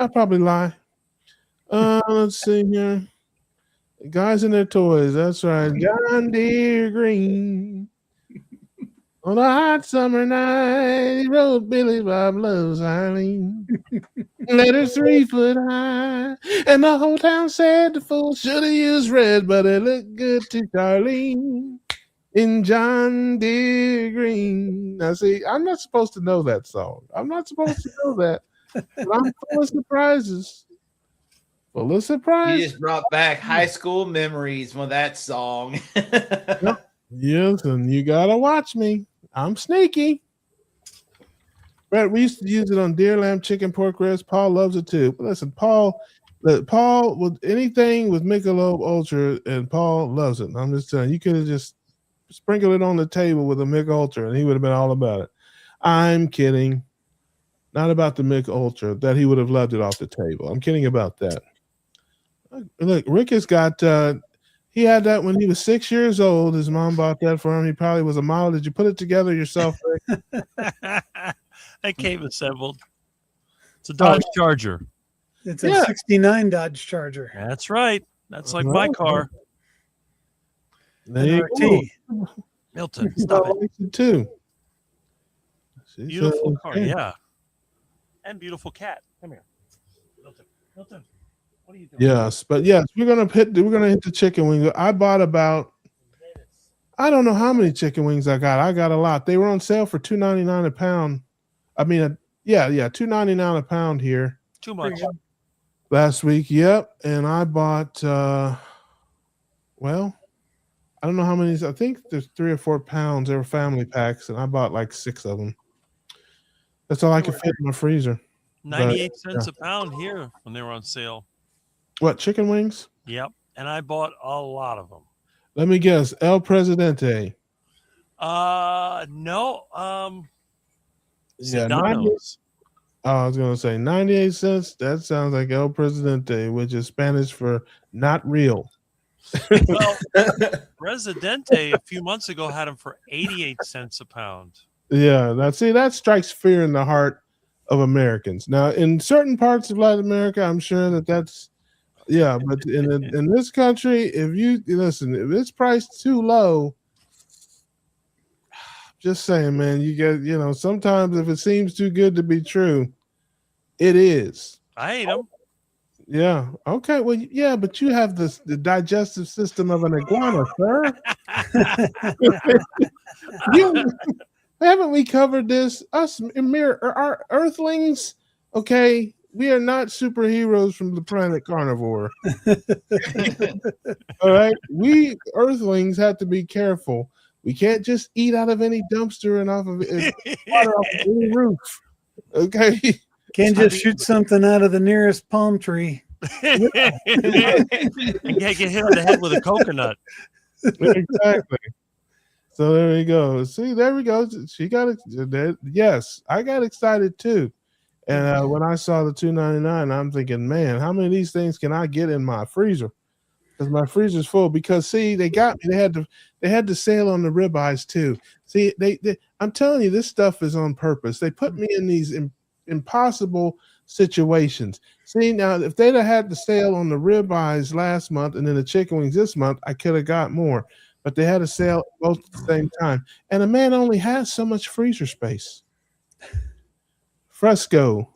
I'll probably lie. Let's see here. Guys and their toys. That's right. John Deere Green. On a hot summer night, he wrote Billy Bob Loves Eileen. Letters 3 foot high. And the whole town said the fool should have used red, but it looked good to Charlene. In John Deere Green. Now, see, I'm not supposed to know that song. I'm not supposed to know that. But I'm full of surprises. Full of surprises. You just brought back high school memories with that song. Yes, and you gotta watch me. I'm sneaky. Brett, we used to use it on deer, lamb, chicken, pork ribs. Paul loves it too. But listen, Paul with anything with Michelob Ultra, and Paul loves it. I'm just telling you, could have just sprinkled it on the table with a Mick Ultra, and he would have been all about it. I'm kidding. Not about the Mick Ultra, that he would have loved it off the table. I'm kidding about that. Look, Rick has got, he had that when he was 6 years old. His mom bought that for him. He probably was a model. Did you put it together yourself, Rick? That came assembled. It's a Dodge Charger. It's a 69 Dodge Charger. That's right. That's like my car. There you go. Milton, stop it. Likes it too. Beautiful car, yeah. And beautiful cat. Come here. Milton, what are you doing? Yes, but yes, we're gonna hit the chicken wing. I bought about, I don't know how many chicken wings I got. I got a lot. They were on sale for $2.99 a pound. I mean Yeah, $2.99 a pound here Too much. Pretty good. last week. Yep, and I bought. Well, I don't know how many. I think there's 3 or 4 pounds. They were family packs, and I bought like 6 of them. That's all I could fit in my freezer. 98 cents a pound here when they were on sale. What, chicken wings? Yep. And I bought a lot of them. Let me guess. El Presidente. No. Yeah, Sedano's. I was gonna say 98 cents. That sounds like El Presidente, which is Spanish for not real. Well, Residente a few months ago had them for 88 cents a pound. Yeah, that strikes fear in the heart of Americans. Now, in certain parts of Latin America, I'm sure that's but in this country, if you listen, if it's priced too low, just saying, man, you get, sometimes if it seems too good to be true, it is. I ate them. Yeah. Okay. Well, yeah, but you have the digestive system of an iguana, sir. Haven't we covered this? Us our earthlings, okay, we are not superheroes from the planet Carnivore. All right. We earthlings have to be careful. We can't just eat out of any dumpster and off of water off of any roof. Okay. Can't just shoot something out of the nearest palm tree. And get hit on the head with a coconut. Exactly. So there we go. See, there we go. She got it. Yes, I got excited too. And when I saw the $2.99, I'm thinking, man, how many of these things can I get in my freezer? Because my freezer's full. Because see, they got me. They had the sale on the ribeyes too. See, I'm telling you, this stuff is on purpose. They put me in these impossible situations. See, now if they'd have had the sale on the ribeyes last month and then the chicken wings this month, I could have got more. But they had a sale both at the same time. And a man only has so much freezer space. Fresco.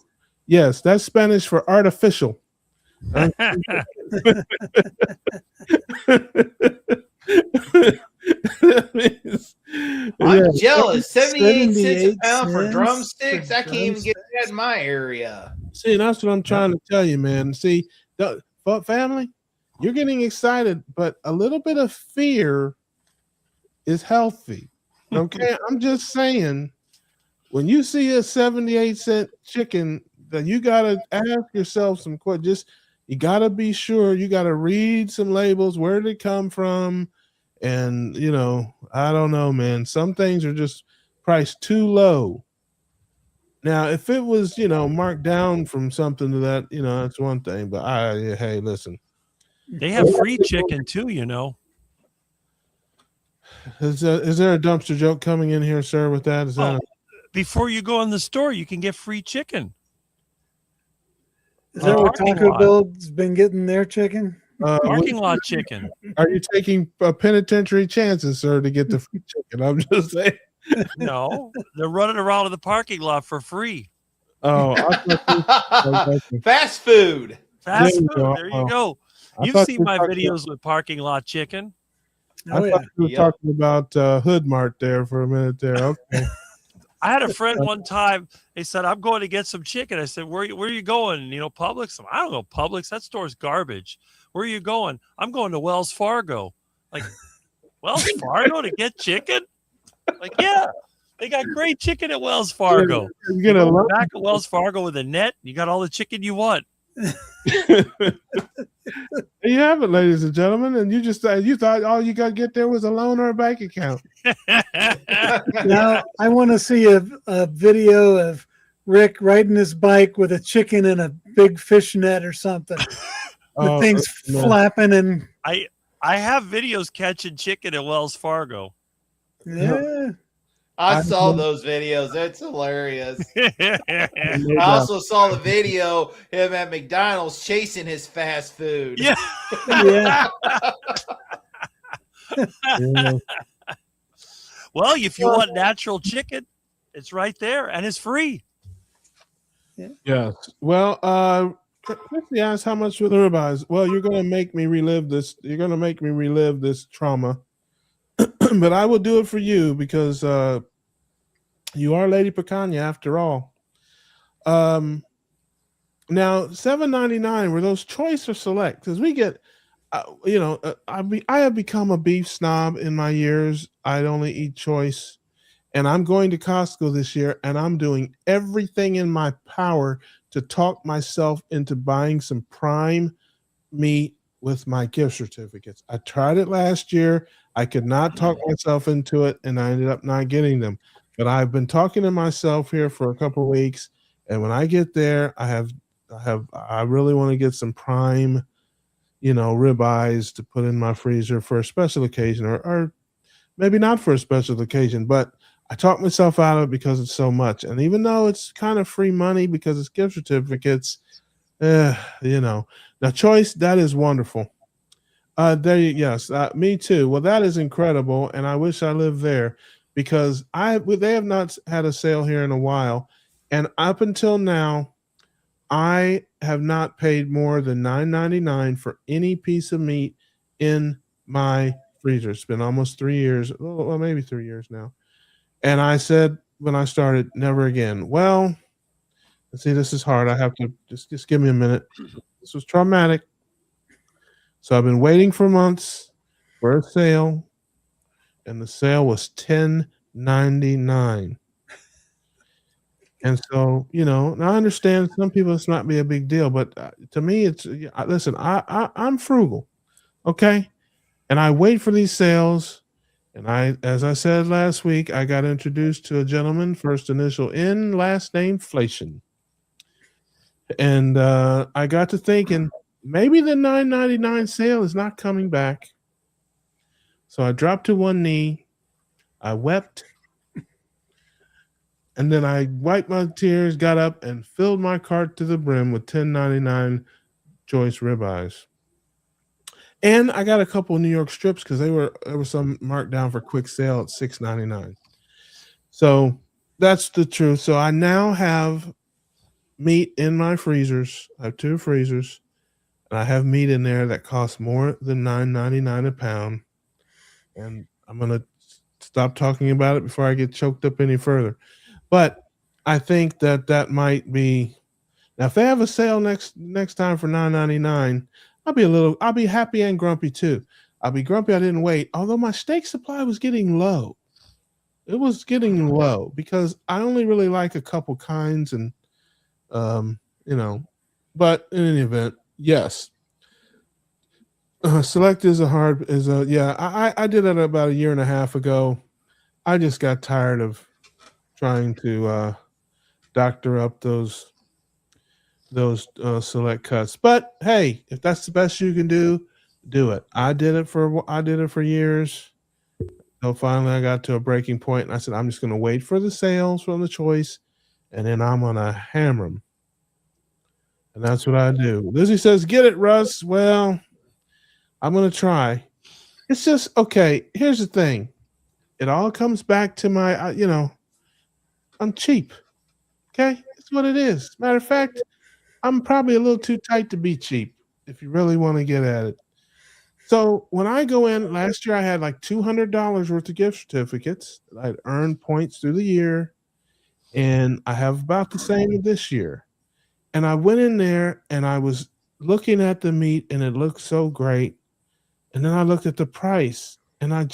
Yes, that's Spanish for artificial. I'm jealous. 78 cents a 78 pound for cents drumsticks. for I can't even get that in my area. See, that's what I'm trying to tell you, man. See, family, you're getting excited, but a little bit of fear is healthy. Okay, I'm just saying, when you see a 78-cent chicken, then you gotta ask yourself some questions. You gotta be sure. You gotta read some labels. Where did it come from? And I don't know, man. Some things are just priced too low. Now, if it was, marked down from something to that, that's one thing. But hey, listen. They have free chicken too, Is there a dumpster joke coming in here, sir? With that, is that? Before you go in the store, you can get free chicken. Is that where Parking Taco lot. Bell's been getting their chicken? Parking lot chicken. Are you taking penitentiary chances, sir, to get the free chicken? I'm just saying. No, they're running around in the parking lot for free. Oh, Fast food. Fast There you food. go. There you go. I You've thought seen you my were talking- videos with parking lot chicken. I Oh, yeah. thought you were Yep. talking about Hood Mart there for a minute there. Okay. I had a friend one time. They said, "I'm going to get some chicken." I said, "Where are you going? Publix?" I don't know, Publix. That store's garbage. Where are you going? I'm going to Wells Fargo. Like, Wells Fargo to get chicken? Like, yeah, they got great chicken at Wells Fargo. You're You gonna go love back at Wells Fargo with a net. You got all the chicken you want. There you have it, ladies and gentlemen. And you thought all you got to get there was a loan or a bank account. Now I want to see a video of Rick riding his bike with a chicken in a big fish net or something. The thing's no. flapping and I have videos catching chicken at Wells Fargo. yeah. I saw those videos. That's hilarious. I No also saw the video him at McDonald's chasing his fast food. Yeah. Yeah. Yeah. Well, if you want natural chicken, it's right there and it's free. Yes. Well, Chrissy asked how much for the ribeyes. Well, you're going to make me relive this. You're going to make me relive this trauma. But I will do it for you because you are Lady Picanha after all. Now $7.99 were those choice or select? Because we get, I have become a beef snob in my years. I'd only eat choice, and I'm going to Costco this year, and I'm doing everything in my power to talk myself into buying some prime meat with my gift certificates. I tried it last year. I could not talk myself into it, and I ended up not getting them. But I've been talking to myself here for a couple of weeks, and when I get there, I really want to get some prime, ribeyes to put in my freezer for a special occasion, or maybe not for a special occasion, but I talked myself out of it because it's so much. And even though it's kind of free money because it's gift certificates, now choice, that is wonderful. Yes, me too. Well, that is incredible, and I wish I lived there because they have not had a sale here in a while, and up until now, I have not paid more than $9.99 for any piece of meat in my freezer. It's been almost 3 years, well, maybe 3 years now. And I said when I started, never again. Well, see, this is hard. I have to just give me a minute. This was traumatic. So I've been waiting for months for a sale, and the sale was $10.99. And so, now I understand some people it's not be a big deal, but to me, it's listen. I'm frugal, okay, and I wait for these sales. And as I said last week, I got introduced to a gentleman, first initial N, last name Flation, and I got to thinking maybe the $9.99 sale is not coming back. So I dropped to one knee, I wept, and then I wiped my tears, got up, and filled my cart to the brim with $10.99 choice ribeyes. And I got a couple of New York strips because there were some marked down for quick sale at $6.99. So that's the truth. So I now have meat in my freezers. I have 2 freezers, and I have meat in there that costs more than $9.99 a pound. And I'm gonna stop talking about it before I get choked up any further. But I think that might be now. If they have a sale next time for $9.99, I'll be happy and grumpy too. I'll be grumpy I didn't wait. Although my steak supply was getting low, it was getting low because I only really like a couple kinds, and you know. But in any event, yes, select is yeah. I did it about a year and a half ago. I just got tired of trying to doctor up those select cuts. But hey, if that's the best you can do it. I did it for years. So finally, I got to a breaking point, and I said, I'm just going to wait for the sales from the choice, and then I'm going to hammer them. And that's what I do. Lizzie says, "Get it, Russ." Well, I'm going to try. It's just okay. Here's the thing. It all comes back to my, I'm cheap. Okay, that's what it is. Matter of fact, I'm probably a little too tight to be cheap if you really want to get at it. So when I go in, last year I had like $200 worth of gift certificates that I'd earned points through the year, and I have about the same this year. And I went in there and I was looking at the meat, and it looked so great. And then I looked at the price, and I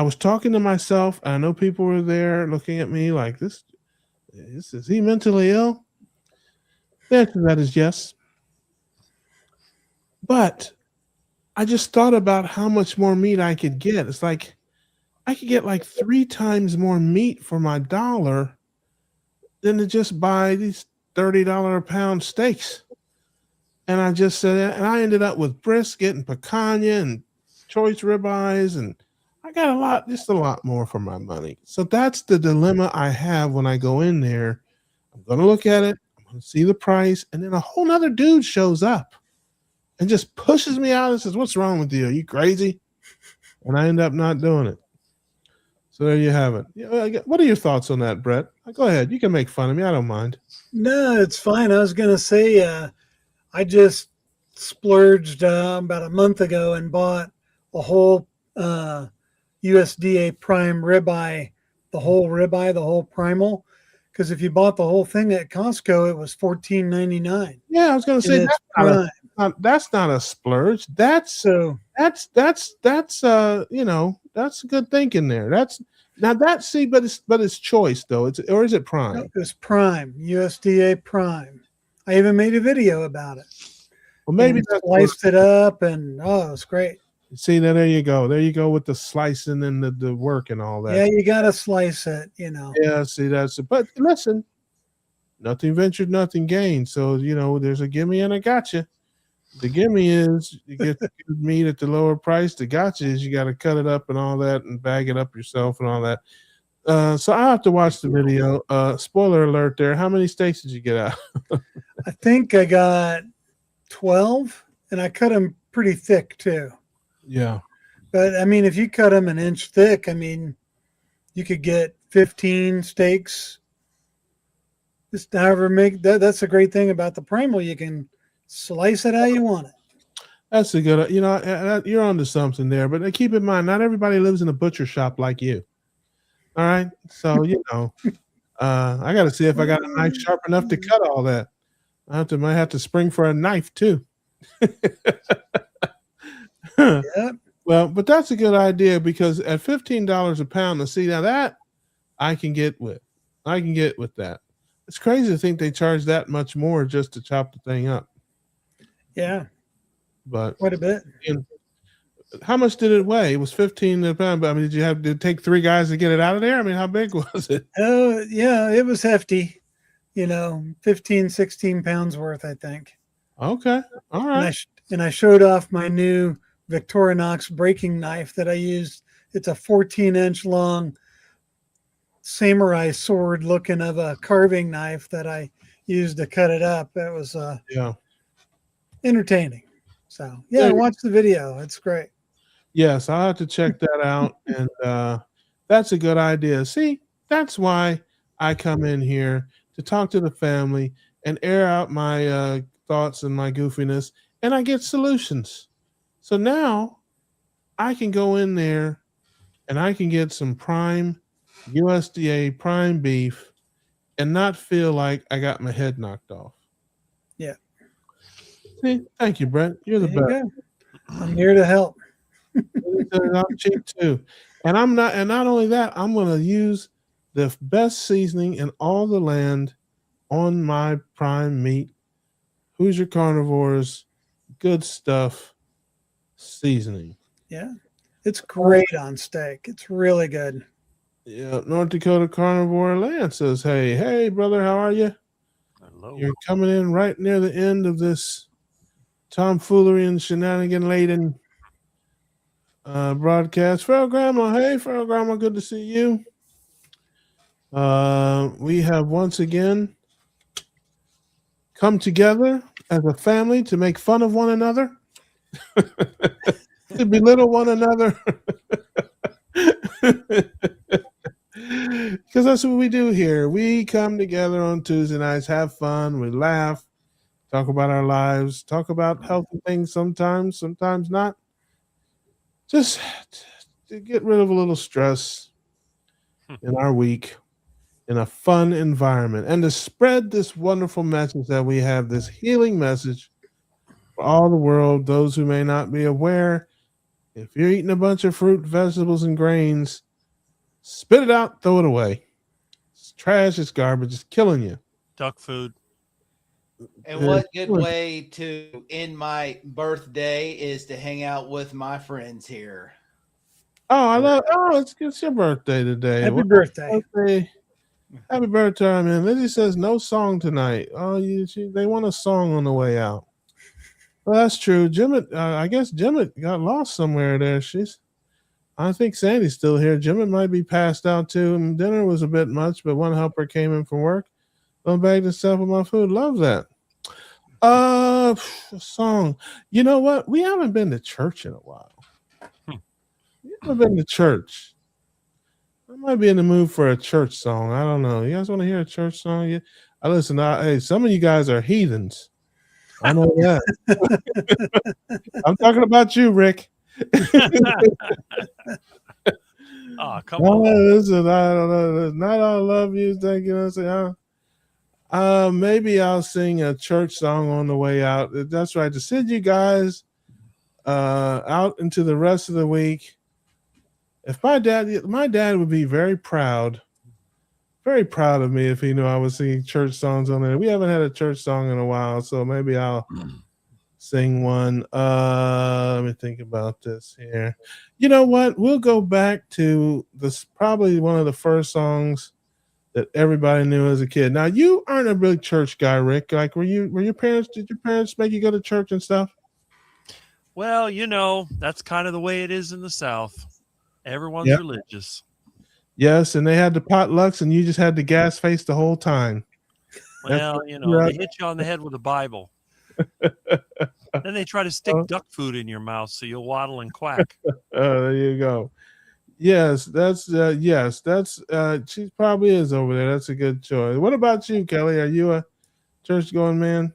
was talking to myself. And I know people were there looking at me like, this is he mentally ill? The answer to that is yes. But I just thought about how much more meat I could get. It's like I could get like 3 times more meat for my dollar than to just buy these $30 a pound steaks. And I just said, and I ended up with brisket and picanha and choice ribeyes, and I got just a lot more for my money. So that's the dilemma I have when I go in there. I'm going to look at it, I'm going to see the price, and then a whole nother dude shows up and just pushes me out and says, "What's wrong with you? Are you crazy?" And I end up not doing it. So there you have it. Yeah, what are your thoughts on that, Brett? Go ahead. You can make fun of me. I don't mind. No, it's fine. I was going to say, I just splurged about a month ago and bought a whole USDA prime ribeye, the whole primal. Because if you bought the whole thing at Costco, it was $14.99. Yeah, I was going to say And it's prime. that's not a splurge. That's So that's you know, that's good thinking there. That's now that see, but it's choice though. It's or is it prime? it was prime, USDA prime. I even made a video about it. Well, maybe And that's sliced it up, and it's great. see now there you go. There you go with the slicing and the work and all that. Yeah, you got to slice it, you know. Yeah, see that's but listen, nothing ventured, nothing gained. So you know, there's a gimme and a gotcha. The gimme is you get the good meat at the lower price. The gotcha is you got to cut it up and all that and bag it up yourself and all that. So I have to watch the video. Spoiler alert there. How many steaks did you get out? I think I got 12, and I cut them pretty thick too. Yeah. But I mean, if you cut them an inch thick, I mean, you could get 15 steaks. Just however make that. That's the great thing about the primal. You can slice it how you want it. That's a good, you know, you're onto something there. But keep in mind, not everybody lives in a butcher shop like you. All right. So, you know, I got to see if I got a knife sharp enough to cut all that. Might have to spring for a knife too. Yep. Well, but that's a good idea because at $15 a pound, to see now that I can get with that. It's crazy to think they charge that much more just to chop the thing up. Yeah. But Quite a bit. and how much did it weigh? It was 15 a pound. But I mean, did you have to take 3 guys to get it out of there? I mean, how big was it? Oh, yeah, it was hefty. You know, 15, 16 pounds worth, I think. Okay. All right. And I showed off my new Victorinox breaking knife that I used. It's a 14-inch long samurai sword looking of a carving knife that I used to cut it up. It was Yeah. entertaining. So yeah, Yeah. watch the video. It's great. Yes, I'll have to check that out. And that's a good idea. See, that's why I come in here to talk to the family and air out my thoughts and my goofiness, and I get solutions. So now I can go in there and I can get some prime USDA prime beef and not feel like I got my head knocked off. Yeah. See, thank you, Brent. You're the There you best. go. I'm here to help. I'm cheap too. And not only that, I'm gonna use the best seasoning in all the land on my prime meat. Who's your carnivores? Good stuff. Seasoning. Yeah. It's great on steak. It's really good. Yeah, North Dakota Carnivore Land says, hey, brother, how are you? Hello. You're coming in right near the end of this tomfoolery and shenanigan laden broadcast. Feral Grandma, hey, Feral Grandma, good to see you. We have once again come together as a family to make fun of one another, to belittle one another. Because that's what we do here. We come together on Tuesday nights, have fun, we laugh, talk about our lives, talk about healthy things sometimes not. Just to get rid of a little stress in our week in a fun environment and to spread this wonderful message that we have, this healing message for all the world, those who may not be aware. If you're eating a bunch of fruit, vegetables, and grains, spit it out, throw it away. It's trash, it's garbage, it's killing you. Duck food. And what good way to end my birthday is to hang out with my friends here. It's your birthday today. Happy birthday. Happy birthday, man. Lizzie says no song tonight. They want a song on the way out. Well, that's true. I guess Jimmet got lost somewhere there. I think Sandy's still here. Jimmet might be passed out too. And dinner was a bit much, but one helper came in from work. Don't bag to stuff with my food. Love that. A song. You know what? We haven't been to church in a while. We haven't been to church. I might be in the mood for a church song. I don't know. You guys want to hear a church song? Yeah. Hey, some of you guys are heathens. I know that. I'm talking about you, Rick. come on. Listen, I don't know. Not all love you. Thank you. Maybe I'll sing a church song on the way out. That's right. To send you guys out into the rest of the week. If my dad would be very proud of me if he knew I was singing church songs on there. We haven't had a church song in a while, so maybe I'll sing one. Let me think about this here. You know what? We'll go back to this, probably one of the first songs that everybody knew as a kid. Now, you aren't a big church guy, Rick. Like, did your parents make you go to church and stuff? Well, that's kind of the way it is in the South. Everyone's Yep. religious. Yes, and they had the potlucks, and you just had the gas face the whole time. Well, they hit you on the head with a Bible. Then they try to stick duck food in your mouth so you'll waddle and quack. There you go. Yes, that's she probably is over there. That's a good choice. What about you, Kelly? Are you a church going man?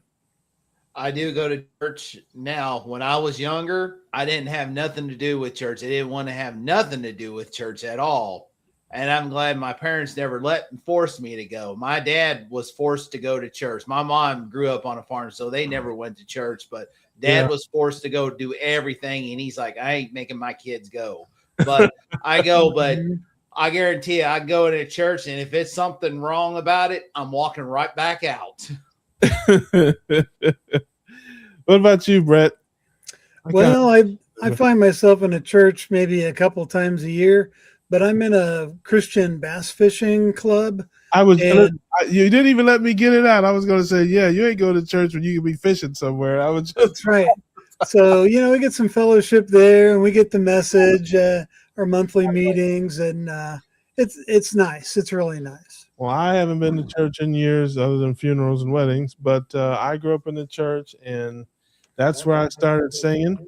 I do go to church now. When I was younger, I didn't have nothing to do with church. I didn't want to have nothing to do with church at all. And I'm glad my parents never forced me to go. My dad was forced to go to church. My mom grew up on a farm, so they never went to church. But Dad was forced to go do everything. And he's like, I ain't making my kids go. But I go, but I guarantee you, I go to church, and if it's something wrong about it, I'm walking right back out. What about you, Brett? I find myself in a church maybe a couple times a year, but I'm in a Christian bass fishing club. You didn't even let me get it out. I was going to say, yeah, you ain't going to church when you could be fishing somewhere. That's right. So, we get some fellowship there, and we get the message, our monthly meetings, and it's nice. It's really nice. Well, I haven't been to church in years other than funerals and weddings, but I grew up in the church, and that's where I started singing.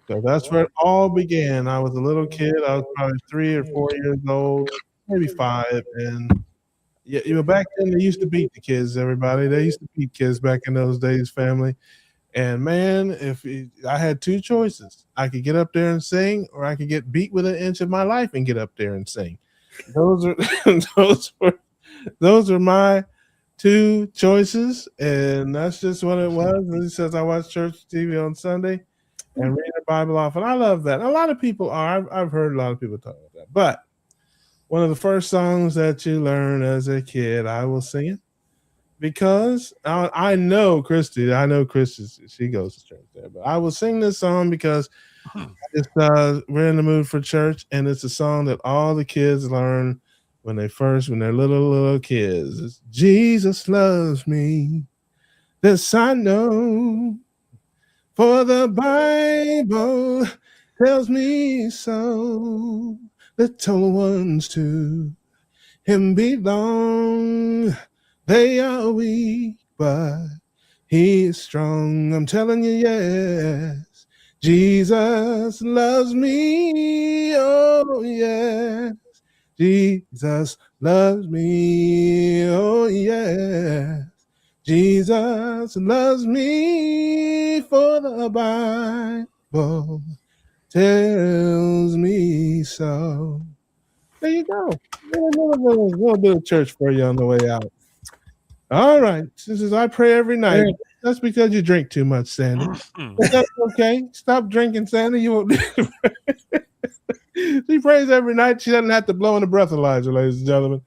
So that's where it all began. I was a little kid. I was probably 3 or 4 years old, maybe 5. And back then they used to beat the kids, everybody. They used to beat kids back in those days, family. And man, I had 2 choices. I could get up there and sing, or I could get beat with an inch of my life and get up there and sing. Those are my 2 choices, and that's just what it was. And he says I watch church TV on Sunday and read the Bible off, and I love that. A lot of people are. I've heard a lot of people talk about that. But one of the first songs that you learn as a kid, I will sing it. Because I know Christy, she goes to church there, but I will sing this song because we're in the mood for church, and it's a song that all the kids learn when they're little kids. It's Jesus loves me, this I know, for the Bible tells me so. Little ones to him belong. They are weak, but he is strong. I'm telling you, yes. Jesus loves me. Oh, yes. Jesus loves me. Oh, yes. Jesus loves me, for the Bible tells me so. There you go. A little bit of church for you on the way out. All right. Since I pray every night. That's because you drink too much, Sandy. That's okay. Stop drinking, Sandy. You won't. She prays every night. She doesn't have to blow in the breathalyzer, ladies and gentlemen.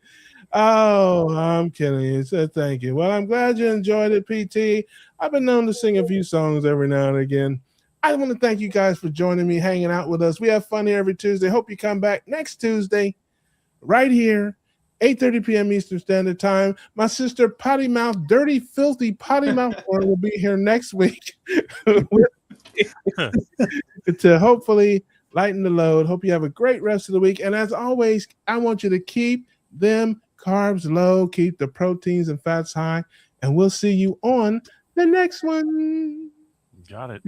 Oh, I'm kidding you. So thank you. Well, I'm glad you enjoyed it, PT. I've been known to sing a few songs every now and again. I want to thank you guys for joining me, hanging out with us. We have fun here every Tuesday. Hope you come back next Tuesday, right here, 8:30 p.m. Eastern Standard Time. My sister, Potty Mouth, Dirty, Filthy Potty Mouth will be here next week to hopefully lighten the load. Hope you have a great rest of the week. And as always, I want you to keep them carbs low, keep the proteins and fats high, and we'll see you on the next one. Got it.